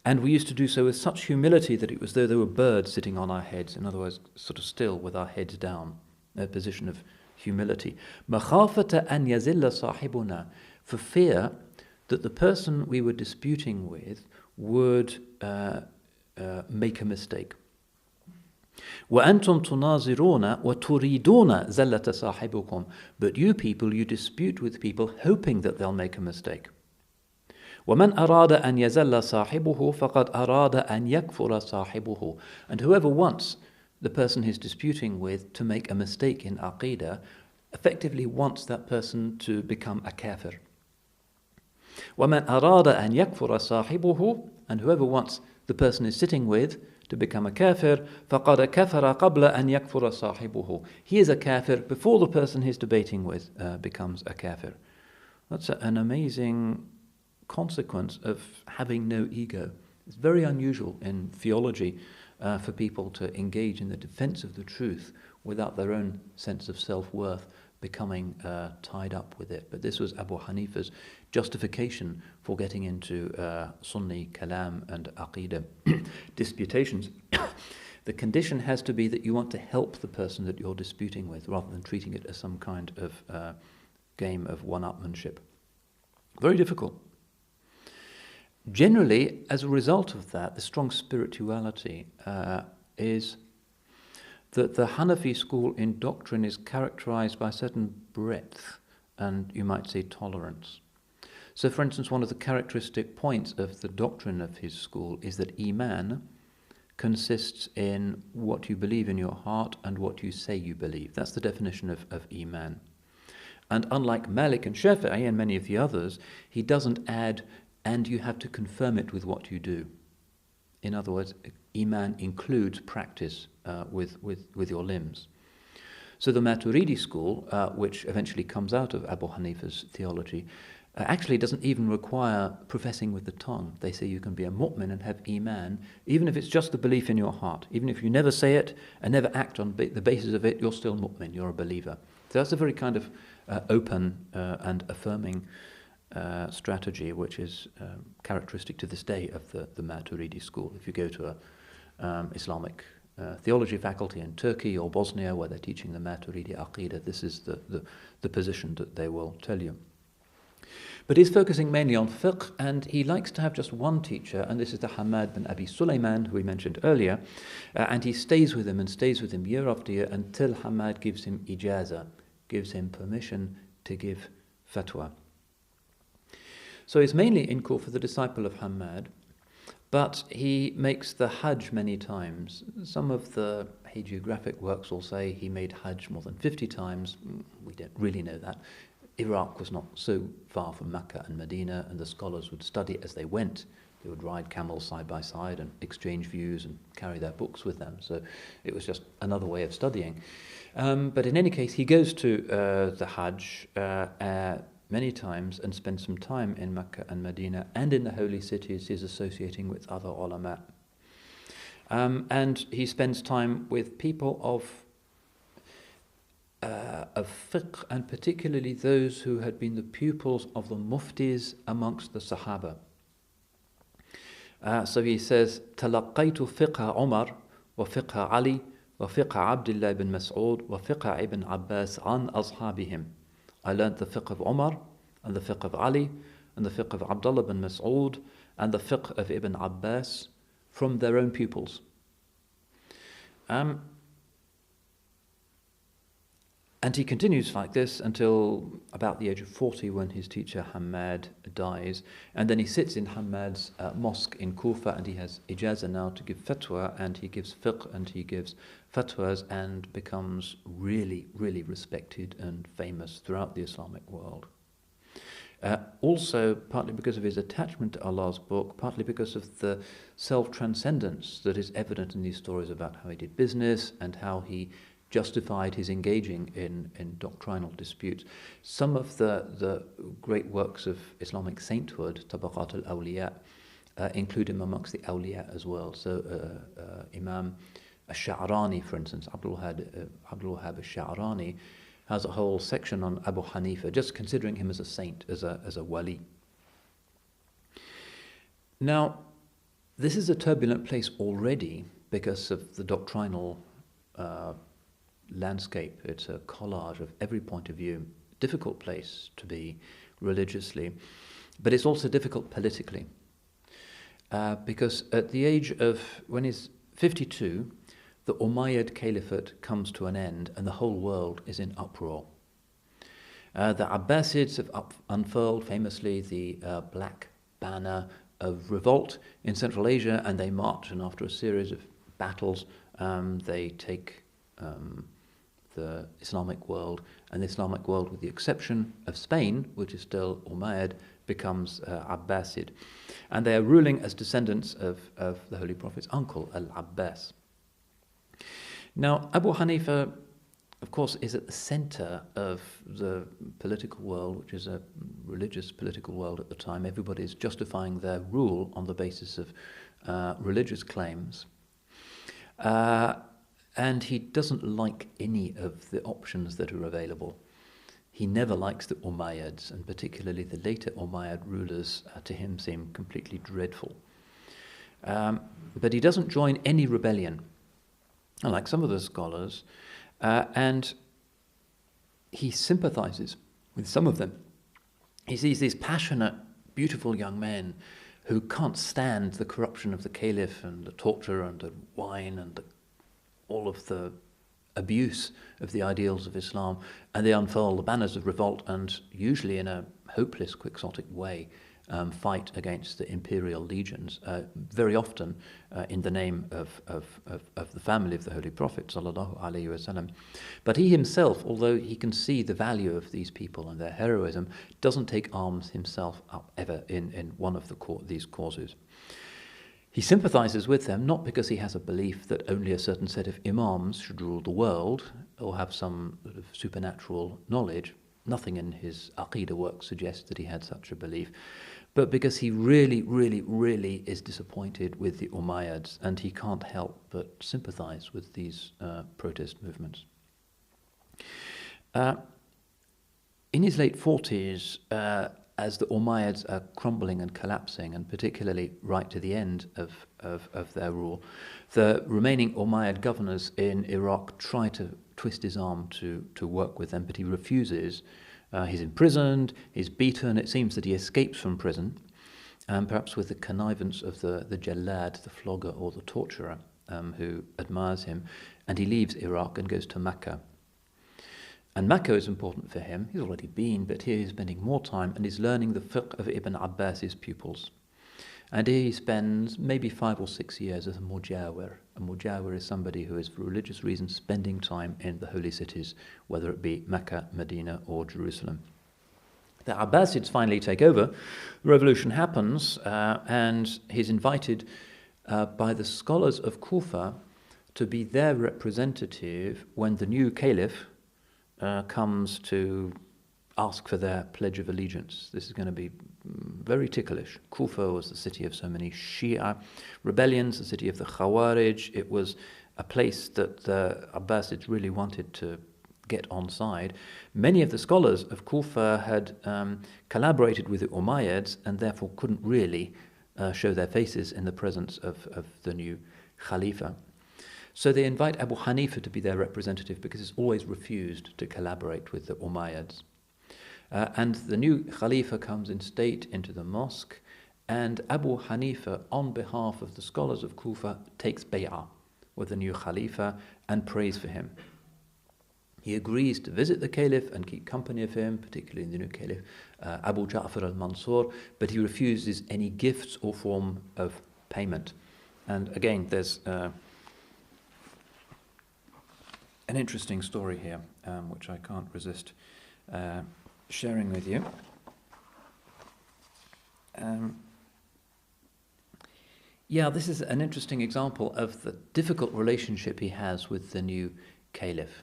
Speaker 1: and we used to do so with such humility that it was though there were birds sitting on our heads, in other words, sort of still with our heads down, a position of humility. مَخَافَةَ أَنْ يَزِلَّ صَاحِبُنَا, for fear that the person we were disputing with would make a mistake. وَأَنْتُمْ تُنَاظِرُونَ وَتُرِيدُونَ زَلَّةَ صَاحِبُكُمْ, but you people, you dispute with people hoping that they'll make a mistake. وَمَنْ أَرَادَ أَنْ يَزَلَّ صَاحِبُهُ فَقَدْ أَرَادَ أَنْ يَكْفُرَ صَاحِبُهُ, and whoever wants the person he's disputing with to make a mistake in aqidah effectively wants that person to become a kafir. وَمَنْ أَرَادَ أَنْ يَكْفُرَ صَاحِبُهُ, and whoever wants the person he's sitting with to become a kafir, فَقَدْ كَفَرَ قَبْلَ أَنْ يَكْفُرَ صَاحِبُهُ, he is a kafir before the person he's debating with becomes a kafir. That's an amazing consequence of having no ego. It's very unusual in theology for people to engage in the defense of the truth without their own sense of self-worth becoming tied up with it. But this was Abu Hanifa's justification for getting into Sunni kalam and aqidah disputations. The condition has to be that you want to help the person that you're disputing with rather than treating it as some kind of game of one-upmanship. Very difficult. Generally, as a result of that, the strong spirituality is that the Hanafi school in doctrine is characterized by a certain breadth and, you might say, tolerance. So, for instance, one of the characteristic points of the doctrine of his school is that Iman consists in what you believe in your heart and what you say you believe. That's the definition of Iman. And unlike Malik and Shafi'i and many of the others, he doesn't add, and you have to confirm it with what you do. In other words, Iman includes practice with your limbs. So the Maturidi school, which eventually comes out of Abu Hanifa's theology, actually doesn't even require professing with the tongue. They say you can be a mu'min and have Iman, even if it's just the belief in your heart. Even if you never say it and never act on the basis of it, you're still mu'min, you're a believer. So that's a very kind of open and affirming strategy, which is characteristic to this day of the Maturidi school. If you go to a Islamic theology faculty in Turkey or Bosnia where they're teaching the Maturidi Aqidah, this is the position that they will tell you. But he's focusing mainly on fiqh, and he likes to have just one teacher, and this is the Hamad bin Abi Sulaiman, who we mentioned earlier, and he stays with him year after year until Hamad gives him ijazah, gives him permission to give fatwa. So he's mainly in Kufa, the disciple of Hamad, but he makes the Hajj many times. Some of the hagiographic works will say he made Hajj more than 50 times. We don't really know that. Iraq was not so far from Mecca and Medina, and the scholars would study as they went. They would ride camels side by side and exchange views and carry their books with them. So it was just another way of studying. But in any case, he goes to the Hajj many times and spends some time in Mecca and Medina, and in the holy cities he's associating with other ulama. And he spends time with people of fiqh, and particularly those who had been the pupils of the muftis amongst the Sahaba. So he says, تَلَقَّيْتُ فِقْهَ عُمَرْ وَفِقْهَ عَلِي وَفِقْهَ عَبْدِ اللَّهِ بن مسعود وَفِقْهَ ibn Abbas عَنْ أَصْحَابِهِمْ. I learnt the fiqh of Umar and the fiqh of Ali and the fiqh of Abdullah bin Mas'ud and the fiqh of Ibn Abbas from their own pupils. And he continues like this until about the age of 40, when his teacher Hamad dies. And then he sits in Hamad's mosque in Kufa, and he has ijazah now to give fatwa, and he gives fiqh and he gives fatwas, and becomes really, really respected and famous throughout the Islamic world. Also, partly because of his attachment to Allah's book, partly because of the self-transcendence that is evident in these stories about how he did business and how he justified his engaging in doctrinal disputes. Some of the great works of Islamic sainthood, Tabaqat al-Awliya, include him amongst the awliya as well. So Imam al-Sha'rani, for instance, Abdul Wahhab al-Sha'rani, has a whole section on Abu Hanifa, just considering him as a saint, as a wali. Now, this is a turbulent place already because of the doctrinal landscape. It's a collage of every point of view. Difficult place to be religiously, but it's also difficult politically, because at the age of, when he's 52, the Umayyad Caliphate comes to an end and the whole world is in uproar. The Abbasids have unfurled famously the black banner of revolt in Central Asia, and they march, and after a series of battles they take the Islamic world, and the Islamic world, with the exception of Spain, which is still Umayyad, becomes Abbasid. And they are ruling as descendants of the Holy Prophet's uncle, Al-Abbas. Now, Abu Hanifa, of course, is at the center of the political world, which is a religious political world at the time. Everybody is justifying their rule on the basis of religious claims. And he doesn't like any of the options that are available. He never likes the Umayyads, and particularly the later Umayyad rulers to him seem completely dreadful. But he doesn't join any rebellion, unlike some of the scholars, and he sympathizes with some of them. He sees these passionate, beautiful young men who can't stand the corruption of the caliph and the torture and the wine and all of the abuse of the ideals of Islam, and they unfurl the banners of revolt and, usually in a hopeless, quixotic way, fight against the imperial legions, very often in the name of the family of the Holy Prophet sallallahu alaihi wasallam. But he himself, although he can see the value of these people and their heroism, doesn't take arms himself up ever in one of these causes. He sympathizes with them not because he has a belief that only a certain set of imams should rule the world or have some sort of supernatural knowledge. Nothing in his Aqidah work suggests that he had such a belief, but because he really, really, really is disappointed with the Umayyads, and he can't help but sympathize with these protest movements. In his late 40s, as the Umayyads are crumbling and collapsing, and particularly right to the end of their rule, the remaining Umayyad governors in Iraq try to twist his arm to work with them, but he refuses. He's imprisoned, he's beaten. It seems that he escapes from prison, perhaps with the connivance of the Jallad, the flogger or the torturer, who admires him, and he leaves Iraq and goes to Mecca. And Mecca is important for him. He's already been, but here he's spending more time, and he's learning the fiqh of Ibn Abbas's pupils. And here he spends maybe 5 or 6 years as a mujawir. A mujawir is somebody who is, for religious reasons, spending time in the holy cities, whether it be Mecca, Medina, or Jerusalem. The Abbasids finally take over. The revolution happens, and he's invited by the scholars of Kufa to be their representative when the new caliph comes to ask for their pledge of allegiance. This is going to be very ticklish. Kufa was the city of so many Shia rebellions, the city of the Khawarij. It was a place that the Abbasids really wanted to get on side. Many of the scholars of Kufa had collaborated with the Umayyads and therefore couldn't really show their faces in the presence of the new Khalifa. So they invite Abu Hanifa to be their representative because he's always refused to collaborate with the Umayyads. And the new Khalifa comes in state into the mosque, and Abu Hanifa, on behalf of the scholars of Kufa, takes bay'ah with the new Khalifa and prays for him. He agrees to visit the Caliph and keep company of him, particularly the new Caliph, Abu Ja'far al-Mansur, but he refuses any gifts or form of payment. And again, there's an interesting story here, which I can't resist sharing with you. This is an interesting example of the difficult relationship he has with the new caliph.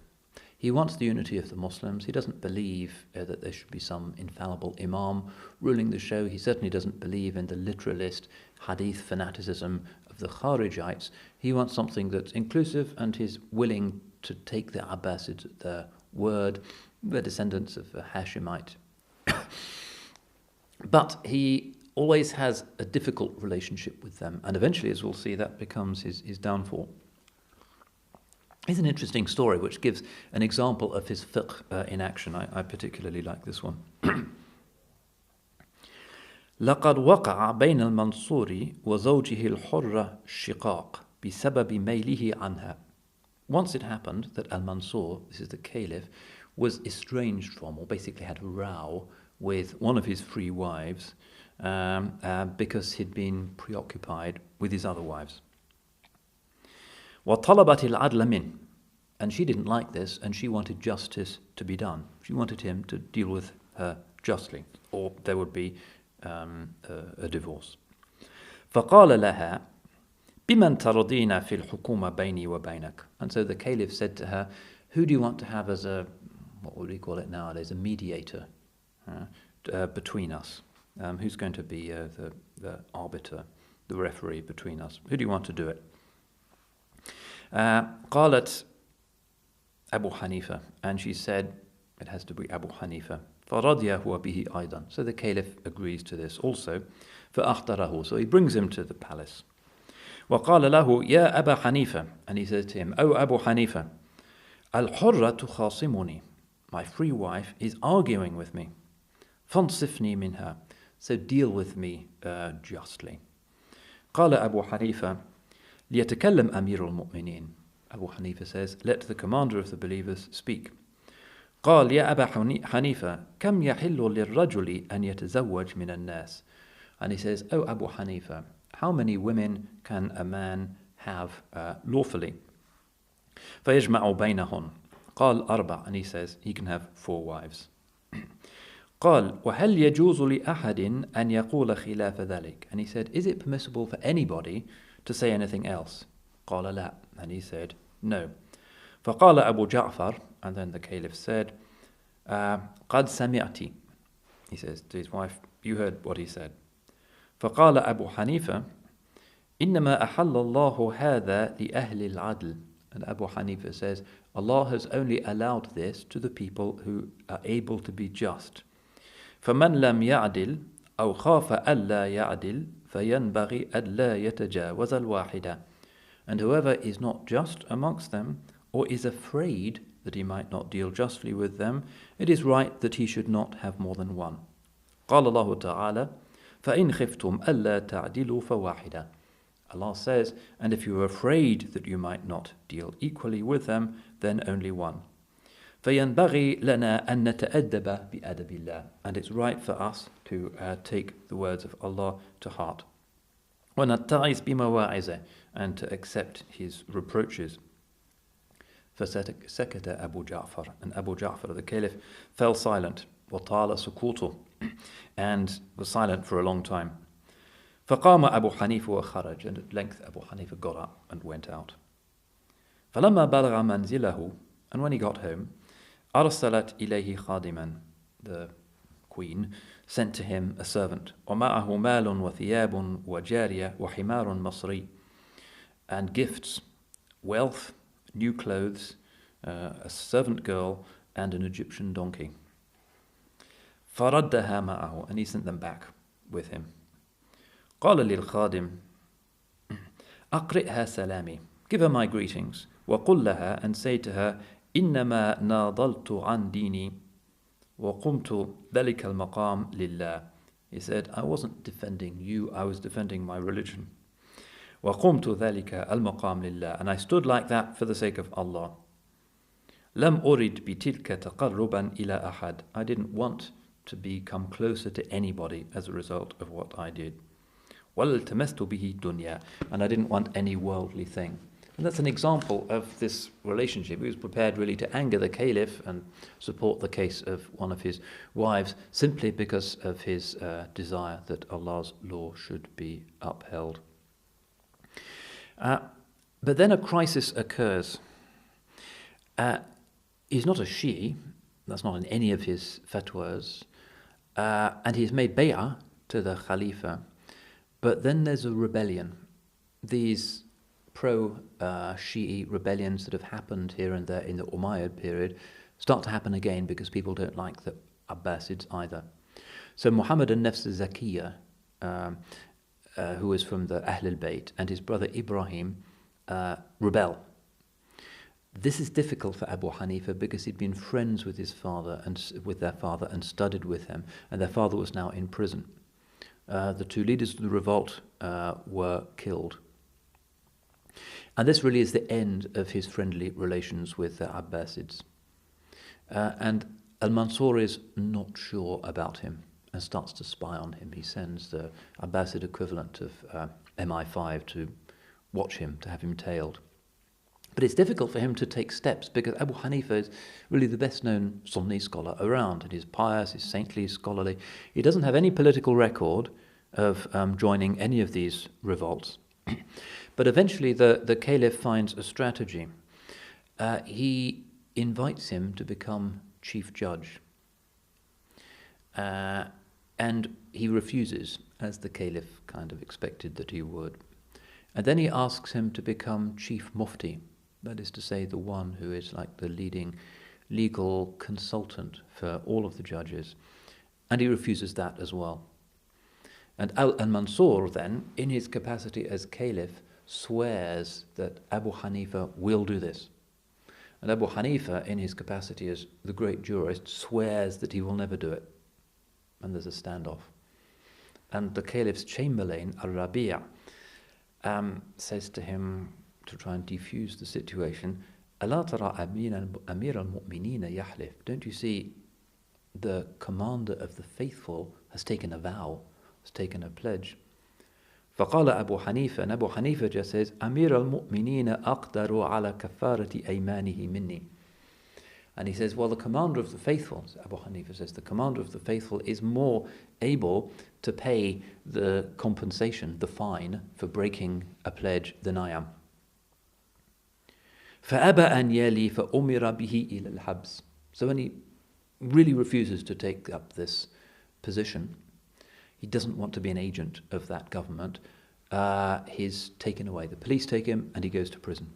Speaker 1: He wants the unity of the Muslims. He doesn't believe that there should be some infallible imam ruling the show. He certainly doesn't believe in the literalist hadith fanaticism of the Kharijites. He wants something that's inclusive, and he's willing to take the Abbasids at their word, the descendants of a Hashemite. But he always has a difficult relationship with them, and eventually, as we'll see, that becomes his downfall. It's an interesting story which gives an example of his fiqh in action. I particularly like this one. لقد وقع بين المنصور وزوجه الحرة شقاق بسبب ميله عنها. Once it happened that al-Mansur, this is the caliph, was estranged from, or basically had a row with one of his free wives because he'd been preoccupied with his other wives. وَطَلَبَتِ الْعَدْلَ مِنْهُ, and she didn't like this, and she wanted justice to be done. She wanted him to deal with her justly, or there would be a divorce. فَقَالَ لَهَا بِمَنْ تَرْضِينَ فِي الْحُكُومَةِ بَيْنِي وَبَيْنَكَ. And so the caliph said to her, who do you want to have as a, what would we call it nowadays, a mediator between us? Who's going to be the arbiter, the referee between us? Who do you want to do it? قالت Abu Hanifa, and she said it has to be Abu Hanifa. فَرَضِيَ هُوَ بِهِ أَيْضًا. So the caliph agrees to this also. فَأَخْتَرَهُ. So he brings him to the palace. وَقَالَ لَهُ يَا أَبَا حَنِيفَةَ. And he says to him, O Abu Hanifa, الْحُرَّةُ خَاصِمُنِي. my free wife, is arguing with me. فانصفني منها. So deal with me justly. قال أبو حنيفة ليتكلم أمير المؤمنين. Abu Hanifa says, let the commander of the believers speak. قال يا أبا حنيفة كم يحل للرجل أن يتزوج من الناس. And he says, oh Abu Hanifa, how many women can a man have lawfully? فيجمع بينهن. قال أربع. And he says he can have 4 wives. قال وهل يجوز لأحد أن يقول خلاف ذلك. And he said, is it permissible for anybody to say anything else? قال لا. And he said, no. فقال أبو جعفر, and then the caliph said, قد سمعتي. He says to his wife, you heard what he said. فقال أبو حنيفة إنما أحل الله هذا لأهل العدل. And Abu Hanifa says, Allah has only allowed this to the people who are able to be just. فمن لم يعدل أو خاف ألا يعدل فينبغي ألا يتجاوز الواحدة. And whoever is not just amongst them, or is afraid that he might not deal justly with them, it is right that he should not have more than one. قال الله تعالى فإن خفتم ألا تعدلوا فواحدة. Allah says, and if you are afraid that you might not deal equally with them, then only one. فينبغي لنا أن نتأدب بأدب الله. And it's right for us to take the words of Allah to heart. ونتعظ بمواعظه, and to accept his reproaches. فسكت أبو جعفر, and Abu Ja'far, the caliph, fell silent. وطال سكوته, and was silent for a long time. فقام أبو حنيفة وخرج, and at length Abu Hanifa got up and went out. فلما بلغ منزله, and when he got home, أرسلت إليه خادما, the queen sent to him a servant, ومعه مال وثياب وجارية وحمار مصري, and gifts, wealth, new clothes, a servant girl, and an Egyptian donkey. فردها معه, and he sent them back with him. قال للخادم أقرئها سلامي, give her my greetings, وقل لها, and say to her, إنما ناضلت عن ديني وقمت ذلك المقام لله. He said, I wasn't defending you, I was defending my religion. وقمت ذلك المقام لله, and I stood like that for the sake of Allah. لم أرد بتلك تقربا إلى أحد. I didn't want to become closer to anybody as a result of what I did. وَالْتَمَسْتُ بِهِ دُنْيَا, and I didn't want any worldly thing. And that's an example of this relationship. He was prepared really to anger the caliph and support the case of one of his wives simply because of his desire that Allah's law should be upheld. But then a crisis occurs. He's not a Shi'i, that's not in any of his fatwas, and he's made bay'ah to the Khalifa. But then there's a rebellion. These pro-Shi'i rebellions that have happened here and there in the Umayyad period start to happen again because people don't like the Abbasids either. So Muhammad al-Nafs al-Zakiyya, who was from the Ahl al-Bayt, and his brother Ibrahim rebel. This is difficult for Abu Hanifa because he'd been friends with his father and with their father and studied with him, and their father was now in prison. The 2 leaders of the revolt were killed. And this really is the end of his friendly relations with the Abbasids. And al-Mansur is not sure about him and starts to spy on him. He sends the Abbasid equivalent of MI5 to watch him, to have him tailed. But it's difficult for him to take steps because Abu Hanifa is really the best known Sunni scholar around, and he's pious, he's saintly, scholarly. He doesn't have any political record of joining any of these revolts. But eventually the caliph finds a strategy. He invites him to become chief judge. And he refuses, as the caliph kind of expected that he would. And then he asks him to become chief mufti, that is to say, the one who is like the leading legal consultant for all of the judges. And he refuses that as well. And al-Mansur then, in his capacity as caliph, swears that Abu Hanifa will do this. And Abu Hanifa, in his capacity as the great jurist, swears that he will never do it. And there's a standoff. And the Caliph's chamberlain, al-Rabi', says to him, to try and defuse the situation, أَلَا تَرَى أَمِيرَ الْمُؤْمِنِينَ يَحْلِفُ. Don't you see the commander of the faithful has taken a vow, has taken a pledge? فقال أبو حنيفة, and Abu Hanifa just says, أَمِيرَ الْمُؤْمِنِينَ أَقْدَرُ عَلَى كَفَّارَةِ أَيْمَانِهِ مِنِّي. And he says, well, the commander of the faithful, Abu Hanifa says, the commander of the faithful is more able to pay the compensation, the fine, for breaking a pledge than I am. فَأَبَى أَنْ يَلِي فَأُمِرَ بِهِ إِلَى الْحَبْسِ. So when he really refuses to take up this position, he doesn't want to be an agent of that government, he's taken away. The police take him and he goes to prison.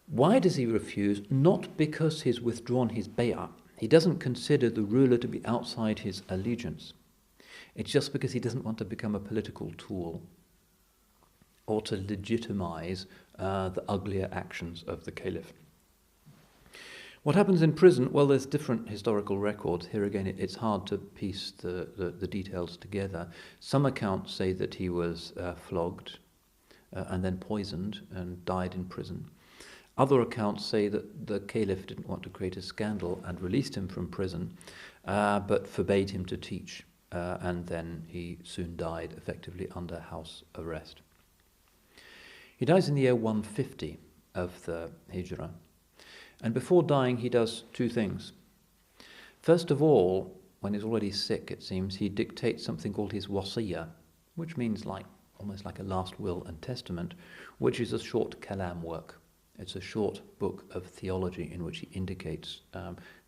Speaker 1: Why does he refuse? Not because he's withdrawn his bay'ah. He doesn't consider the ruler to be outside his allegiance. It's just because he doesn't want to become a political tool or to legitimize the uglier actions of the caliph. What happens in prison? Well, there's different historical records. Here again, it's hard to piece the details together. Some accounts say that he was flogged and then poisoned and died in prison. Other accounts say that the caliph didn't want to create a scandal and released him from prison, but forbade him to teach, and then he soon died effectively under house arrest. He dies in the year 150 of the Hijrah. And before dying, he does two things. First of all, when he's already sick, it seems, he dictates something called his wasiyah, which means almost like a last will and testament, which is a short kalam work. It's a short book of theology in which he indicates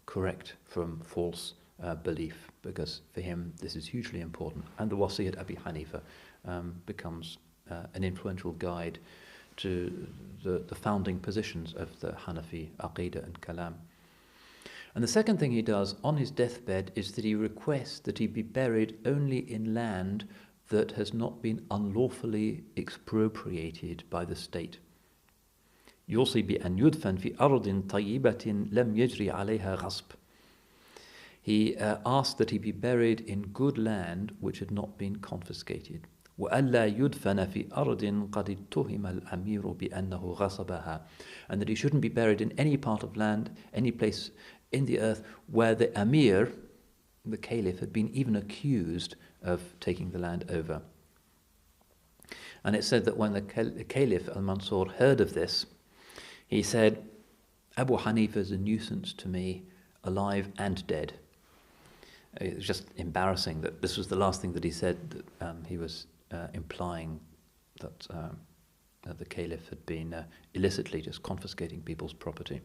Speaker 1: correct from false belief, because for him this is hugely important. And the wasiyah Abu Hanifa becomes an influential guide to the founding positions of the Hanafi Aqidah and Kalam. And the second thing he does on his deathbed is that he requests that he be buried only in land that has not been unlawfully expropriated by the state. يوصي بأن يدفن في أرض طيبة لم يجري عليها غصب. He asked that he be buried in good land which had not been confiscated. وَأَلَّا يُدْفَنَ فِي أَرْضٍ قَدِ اتُّهِمَ الْأَمِيرُ بِأَنَّهُ غَصَبَهَا. And that he shouldn't be buried in any part of land, any place in the earth where the Amir, the Caliph, had been even accused of taking the land over. And it said that when the Caliph al-Mansur heard of this, he said, Abu Hanifa is a nuisance to me, alive and dead. It was just embarrassing that this was the last thing that he said, that he was implying that the Caliph had been illicitly just confiscating people's property.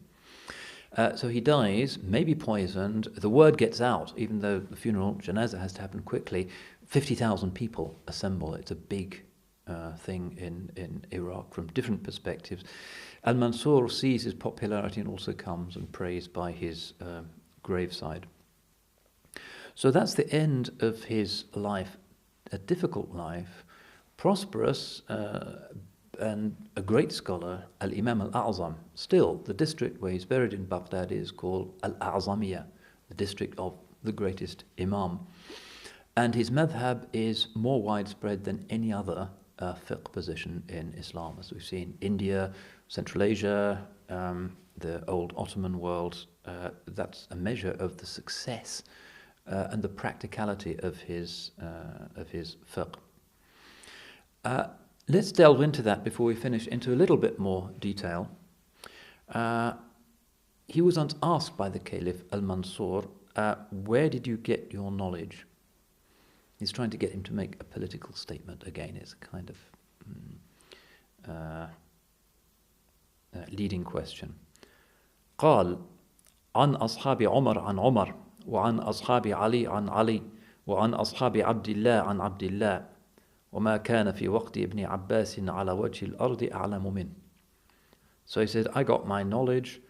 Speaker 1: So he dies, maybe poisoned. The word gets out, even though the funeral, janazah, has to happen quickly. 50,000 people assemble. It's a big thing in Iraq from different perspectives. Al-Mansur sees his popularity and also comes and prays by his graveside. So that's the end of his life, a difficult life, prosperous and a great scholar, Al-Imam Al-A'zam. Still, the district where he's buried in Baghdad is called Al-A'zamiyah, the district of the greatest Imam. And his madhhab is more widespread than any other fiqh position in Islam, as we've seen India, Central Asia, the old Ottoman world. That's a measure of the success and the practicality of his fiqh. Let's delve into that before we finish into a little bit more detail. He was once asked by the Caliph al-Mansur, where did you get your knowledge? He's trying to get him to make a political statement. Again, it's a kind of leading question. قال عن أصحاب عمر عن عمر وعن أصحاب علي عن علي وعن أصحاب عبد الله عن عبد الله وما كان في وقت ابن عباس على وجه الأرض أعلم منه. So he said, I got my knowledge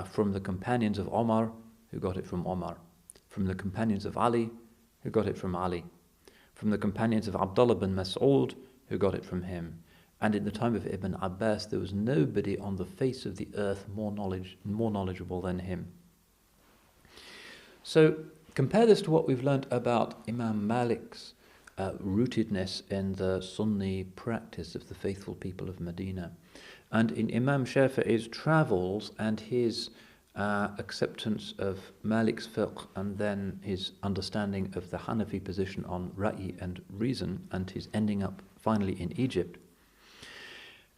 Speaker 1: from the companions of Omar, who got it from Omar, from the companions of Ali, who got it from Ali, from the companions of Abdullah bin Mas'ud, who got it from him, And in the time of Ibn Abbas, there was nobody on the face of the earth more knowledgeable than him. So compare this to what we've learnt about Imam Malik's rootedness in the Sunni practice of the faithful people of Medina, and in Imam Shafi'i's travels and his acceptance of Malik's fiqh, and then his understanding of the Hanafi position on Ra'i and reason, and his ending up finally in Egypt.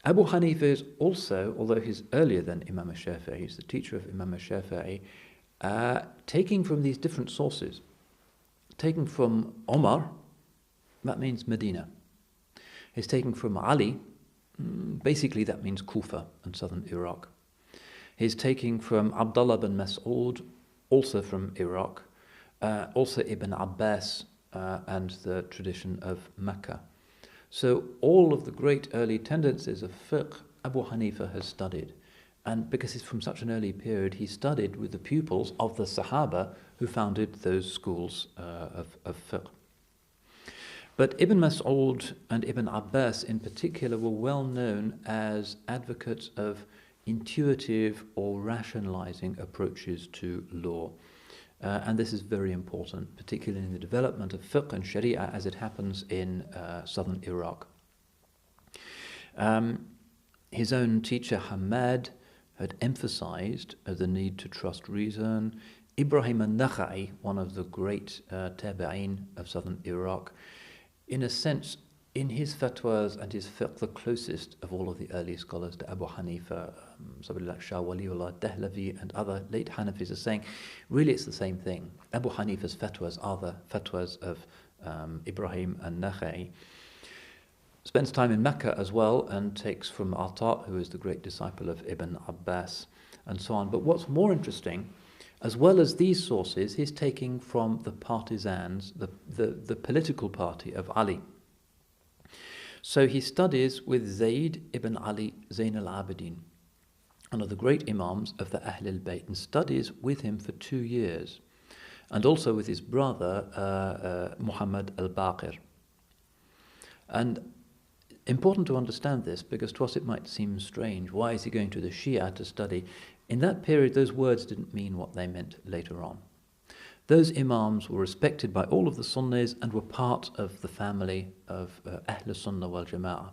Speaker 1: Abu Hanifa is also, although he's earlier than Imam Shafi'i, he's the teacher of Imam Shafi'i, taking from these different sources. Taking from Omar, that means Medina. He's taking from Ali, basically that means Kufa and southern Iraq. He's taking from Abdullah bin Mas'ud, also from Iraq, also Ibn Abbas and the tradition of Mecca. So all of the great early tendencies of fiqh, Abu Hanifa has studied. And because it's from such an early period, he studied with the pupils of the Sahaba who founded those schools of fiqh. But Ibn Mas'ud and Ibn Abbas in particular were well known as advocates of intuitive or rationalizing approaches to law. And this is very important, particularly in the development of fiqh and sharia as it happens in southern Iraq. His own teacher Hamad had emphasized the need to trust reason. Ibrahim al-Nakha'i, one of the great tabi'in of southern Iraq, in a sense, in his fatwas and his fiqh, the closest of all of the early scholars to Abu Hanifa, somebody like Shah Waliullah Dahlavi and other late Hanafis are saying, really it's the same thing. Abu Hanifa's fatwas are the fatwas of Ibrahim al-Nakha'i. Spends time in Mecca as well and takes from Ata, who is the great disciple of Ibn Abbas, and so on. But what's more interesting, as well as these sources, he's taking from the partisans, the political party of Ali. So he studies with Zayd ibn Ali Zayn al-Abidin, one of the great Imams of the Ahl al-Bayt, and studies with him for 2 years, and also with his brother Muhammad al-Baqir. And important to understand this, because to us it might seem strange. Why is he going to the Shia to study? In that period, those words didn't mean what they meant later on. Those Imams were respected by all of the Sunnis and were part of the family of Ahl Sunnah wal Jama'ah.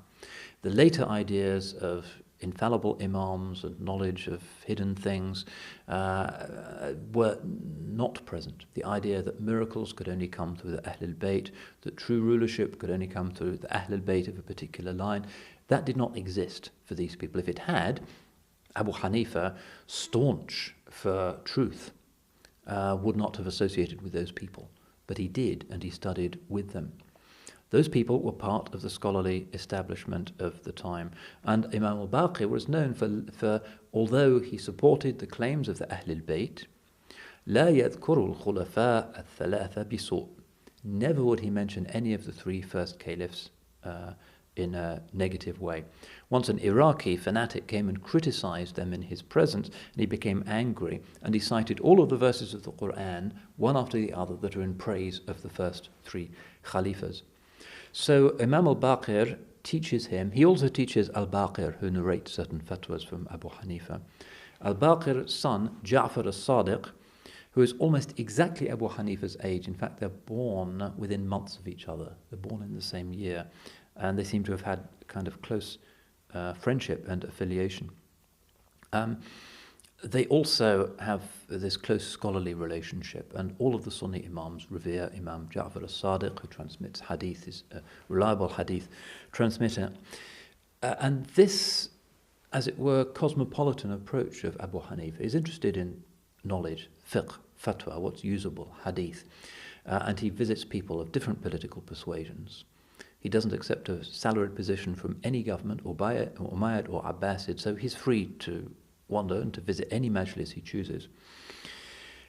Speaker 1: The later ideas of infallible Imams and knowledge of hidden things were not present. The idea that miracles could only come through the Ahl al-Bayt, that true rulership could only come through the Ahl al-Bayt of a particular line, that did not exist for these people. If it had, Abu Hanifa, staunch for truth, would not have associated with those people. But he did, and he studied with them. Those people were part of the scholarly establishment of the time. And Imam al-Baqir was known for, although he supported the claims of the Ahl al-Bayt, لا يذكر الخلفاء الثلاثة بسوء. Never would he mention any of the 3 first caliphs in a negative way. Once an Iraqi fanatic came and criticized them in his presence, and he became angry, and he cited all of the verses of the Quran, one after the other, that are in praise of the first 3 khalifas. So Imam al-Baqir teaches him. He also teaches al-Baqir, who narrates certain fatwas from Abu Hanifa. Al-Baqir's son, Ja'far as-Sadiq, who is almost exactly Abu Hanifa's age. In fact, they're born within months of each other. They're born in the same year. And they seem to have had kind of close friendship and affiliation. They also have this close scholarly relationship, and all of the Sunni Imams revere Imam Ja'far as-Sadiq, who transmits hadith, is a reliable hadith transmitter. And this, as it were, cosmopolitan approach of Abu Hanifa is interested in knowledge, fiqh, fatwa, what's usable, hadith, and he visits people of different political persuasions. He doesn't accept a salaried position from any government, or Umayyad or Abbasid, so he's free to wander and to visit any majlis he chooses.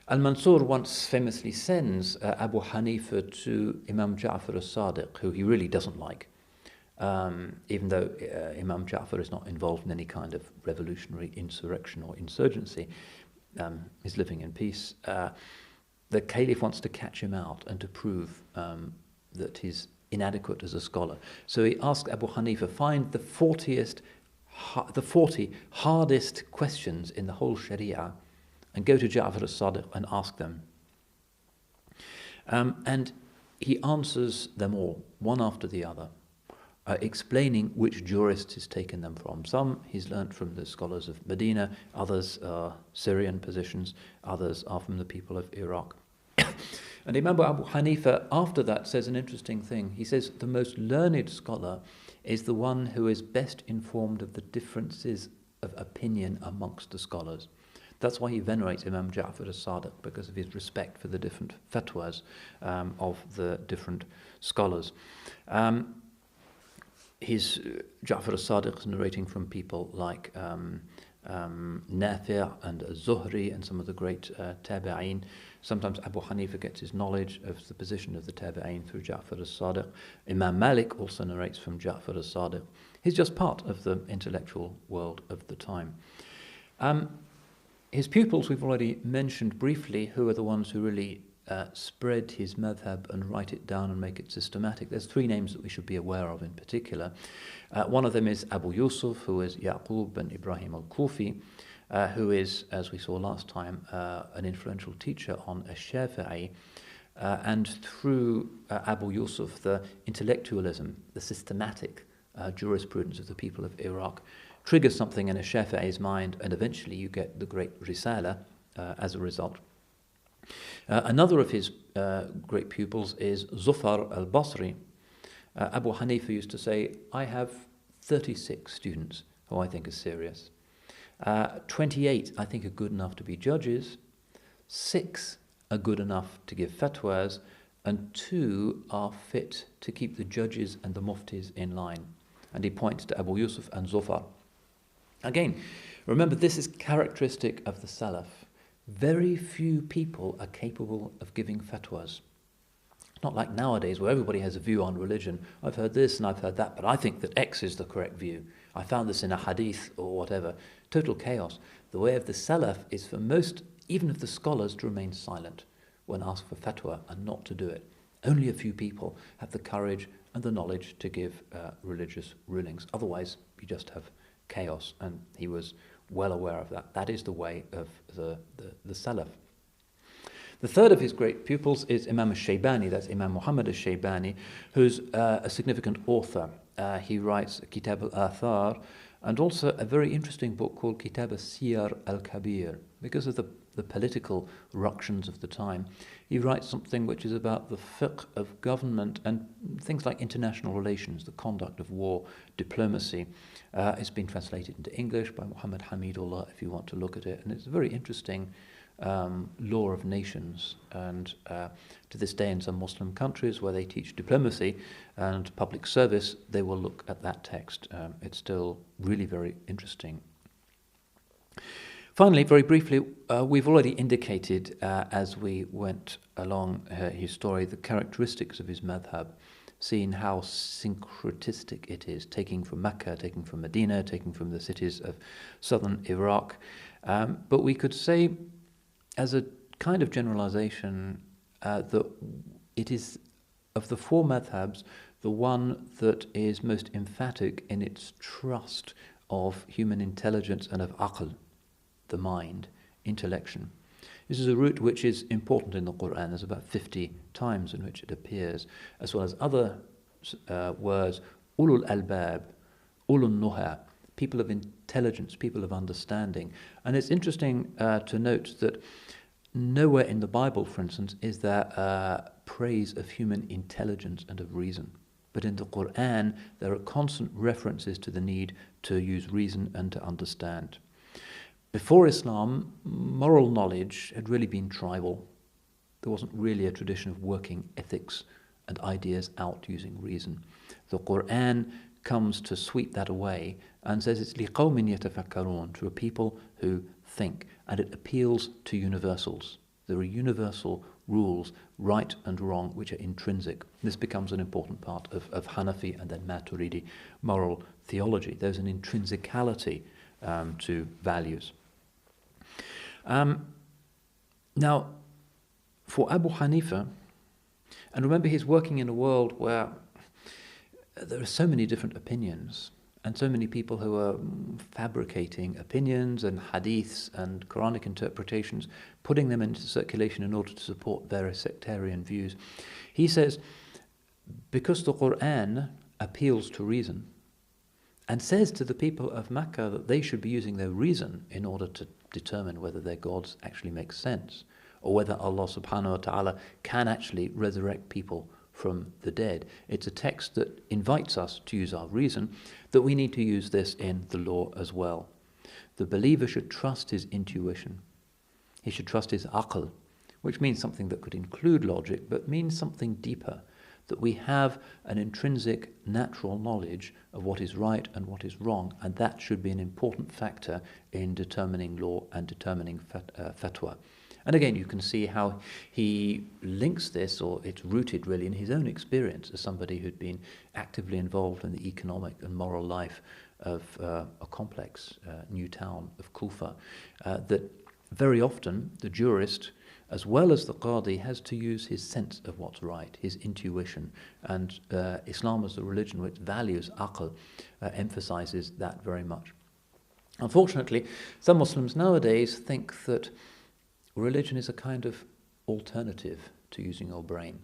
Speaker 1: Al-Mansur once famously sends Abu Hanifa to Imam Ja'far as-Sadiq, who he really doesn't like, even though Imam Ja'far is not involved in any kind of revolutionary insurrection or insurgency. He's living in peace. The caliph wants to catch him out and to prove that he's inadequate as a scholar. So he asked Abu Hanifa, find the 40 hardest questions in the whole Sharia and go to Ja'far as-Sadiq and ask them. And he answers them all, one after the other, explaining which jurists he's taken them from. Some he's learnt from the scholars of Medina, others are Syrian positions, others are from the people of Iraq. And Imam Abu Hanifa, after that, says an interesting thing. He says the most learned scholar is the one who is best informed of the differences of opinion amongst the scholars. That's why he venerates Imam Ja'far as-Sadiq, because of his respect for the different fatwas of the different scholars. Ja'far as-Sadiq is narrating from people like Nafi' and Zuhri and some of the great tabi'een. Sometimes Abu Hanifa gets his knowledge of the position of the tabi'een through Ja'far as-Sadiq. Imam Malik also narrates from Ja'far as-Sadiq. He's just part of the intellectual world of the time. His pupils we've already mentioned briefly, who are the ones who really spread his madhab and write it down and make it systematic. There's three names that we should be aware of in particular. One of them is Abu Yusuf, who is Yaqub bin Ibrahim al-Kufi, who is, as we saw last time, an influential teacher on al-Shafi'i, and through Abu Yusuf, the intellectualism, the systematic jurisprudence of the people of Iraq triggers something in al-Shafi'i's mind, and eventually you get the great Risala as a result. Another of his great pupils is Zufar al-Basri. Abu Hanifa used to say, I have 36 students who I think are serious. 28 I think are good enough to be judges, 6 are good enough to give fatwas, and 2 are fit to keep the judges and the muftis in line. And he points to Abu Yusuf and Zufar. Again, remember, this is characteristic of the Salaf. Very few people are capable of giving fatwas. It's not like nowadays where everybody has a view on religion. I've heard this and I've heard that, but I think that X is the correct view. I found this in a hadith or whatever. Total chaos. The way of the Salaf is for most, even of the scholars, to remain silent when asked for fatwa and not to do it. Only a few people have the courage and the knowledge to give religious rulings. Otherwise, you just have chaos, and he was well aware of that. That is the way of the Salaf. The third of his great pupils is Imam al-Shaybani, that's Imam Muhammad al-Shaybani, who's a significant author. He writes Kitab al-Athar and also a very interesting book called Kitab al-Siyar al-Kabir. Because of the political ructions of the time, he writes something which is about the fiqh of government and things like international relations, the conduct of war, diplomacy. It's been translated into English by Muhammad Hamidullah, if you want to look at it, and it's a very interesting law of nations. And to this day in some Muslim countries where they teach diplomacy and public service, they will look at that text. It's still really very interesting. Finally, very briefly, we've already indicated as we went along his story the characteristics of his madhab, seeing how syncretistic it is, taking from Mecca, taking from Medina, taking from the cities of southern Iraq. But we could say, as a kind of generalization, that it is, of the four madhabs, the one that is most emphatic in its trust of human intelligence and of aql, the mind, intellection. This is a root which is important in the Quran. There's about 50 times in which it appears, as well as other words, ulul albab, ulul nuha, people of intelligence, people of understanding. And it's interesting to note that nowhere in the Bible, for instance, is there praise of human intelligence and of reason. But in the Quran, there are constant references to the need to use reason and to understand. Before Islam, moral knowledge had really been tribal. There wasn't really a tradition of working ethics and ideas out using reason. The Quran comes to sweep that away and says it's لِقَوْمٍ يَتَفَكَّرُونَ, to a people who think, and it appeals to universals. There are universal rules, right and wrong, which are intrinsic. This becomes an important part of Hanafi and then Maturidi moral theology. There's an intrinsicality to values. Now, for Abu Hanifa, and remember he's working in a world where there are so many different opinions and so many people who are fabricating opinions and hadiths and Quranic interpretations, putting them into circulation in order to support various sectarian views. He says, because the Quran appeals to reason and says to the people of Makkah that they should be using their reason in order to determine whether their gods actually make sense, or whether Allah subhanahu wa ta'ala can actually resurrect people from the dead. It's a text that invites us to use our reason, that we need to use this in the law as well. The believer should trust his intuition. He should trust his aql, which means something that could include logic, but means something deeper, that we have an intrinsic natural knowledge of what is right and what is wrong, and that should be an important factor in determining law and determining fatwa. And again, you can see how he links this, or it's rooted really in his own experience as somebody who'd been actively involved in the economic and moral life of a complex new town of Kufa, that very often the jurist, as well as the qadi, has to use his sense of what's right, his intuition. And Islam as a religion which values aql emphasizes that very much. Unfortunately, some Muslims nowadays think that religion is a kind of alternative to using your brain,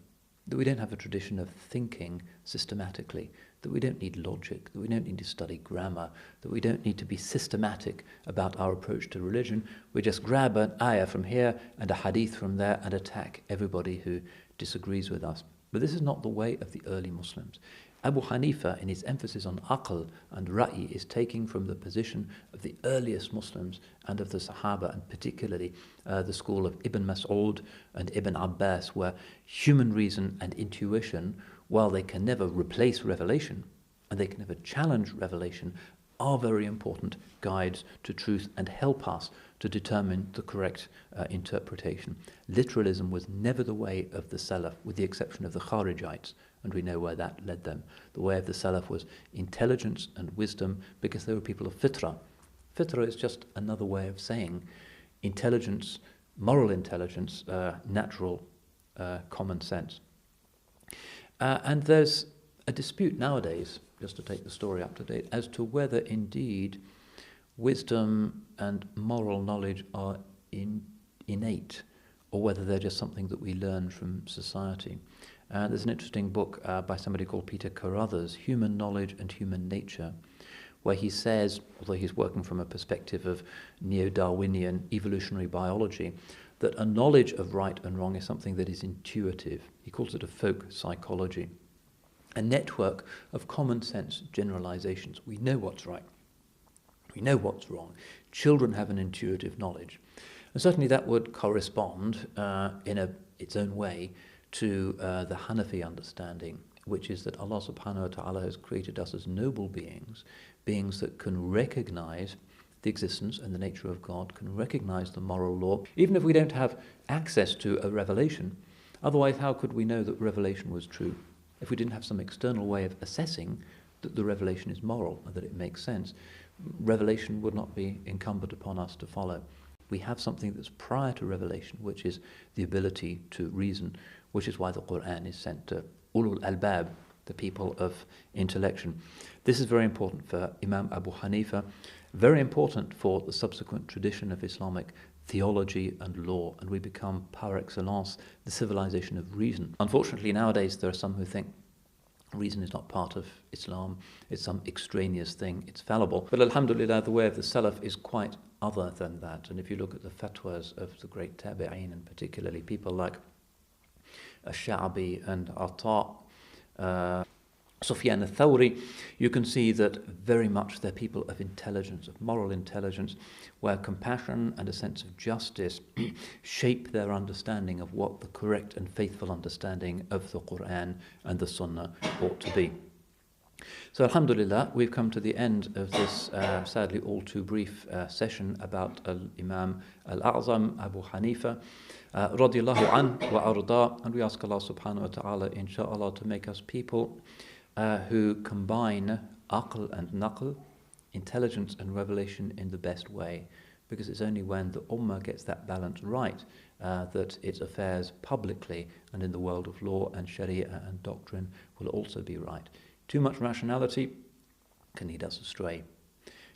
Speaker 1: that we don't have a tradition of thinking systematically, that we don't need logic, that we don't need to study grammar, that we don't need to be systematic about our approach to religion. We just grab an ayah from here and a hadith from there and attack everybody who disagrees with us. But this is not the way of the early Muslims. Abu Hanifa, in his emphasis on aql and ra'i, is taking from the position of the earliest Muslims and of the Sahaba, and particularly the school of Ibn Mas'ud and Ibn Abbas, where human reason and intuition, while they can never replace revelation and they can never challenge revelation, are very important guides to truth and help us to determine the correct interpretation. Literalism was never the way of the Salaf, with the exception of the Kharijites, and we know where that led them. The way of the Salaf was intelligence and wisdom, because they were people of fitrah. Fitrah is just another way of saying intelligence, moral intelligence, natural common sense. And there's a dispute nowadays, just to take the story up to date, as to whether indeed wisdom and moral knowledge are innate, or whether they're just something that we learn from society. There's an interesting book by somebody called Peter Carruthers, Human Knowledge and Human Nature, where he says, although he's working from a perspective of neo-Darwinian evolutionary biology, that a knowledge of right and wrong is something that is intuitive. He calls it a folk psychology, a network of common sense generalizations. We know what's right. We know what's wrong. Children have an intuitive knowledge. And certainly that would correspond in its own way to the Hanafi understanding, which is that Allah subhanahu wa ta'ala has created us as noble beings, beings that can recognize the existence and the nature of God, can recognize the moral law, even if we don't have access to a revelation. Otherwise, how could we know that revelation was true? If we didn't have some external way of assessing that the revelation is moral and that it makes sense, revelation would not be incumbent upon us to follow. We have something that's prior to revelation, which is the ability to reason, which is why the Quran is sent to ulul albab, the people of intellection. This is very important for Imam Abu Hanifa, very important for the subsequent tradition of Islamic theology and law, and we become par excellence the civilization of reason. Unfortunately, nowadays there are some who think reason is not part of Islam, it's some extraneous thing, it's fallible. But alhamdulillah, the way of the Salaf is quite other than that. And if you look at the fatwas of the great tabi'een, and particularly people like al-Shafi'i and Ata, Sufyan al-Thawri, you can see that very much they're people of intelligence, of moral intelligence, where compassion and a sense of justice shape their understanding of what the correct and faithful understanding of the Quran and the Sunnah ought to be. So alhamdulillah, we've come to the end of this sadly all too brief session about Imam al-A'zam Abu Hanifa radiyallahu an wa arda, and we ask Allah subhanahu wa ta'ala inshallah to make us people who combine aql and naql, intelligence and revelation, in the best way, because it's only when the ummah gets that balance right that its affairs publicly and in the world of law and sharia and doctrine will also be right. Too much rationality can lead us astray.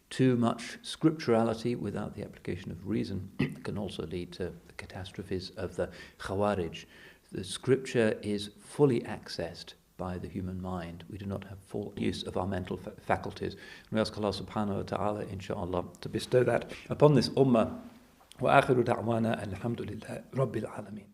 Speaker 1: Too much scripturality without the application of reason can also lead to the catastrophes of the Khawarij. The scripture is fully accessed by the human mind. We do not have full use of our mental faculties. We ask Allah subhanahu wa ta'ala, inshaAllah, to bestow that upon this ummah. Wa akhiru da'wana alhamdulillah rabbil alameen.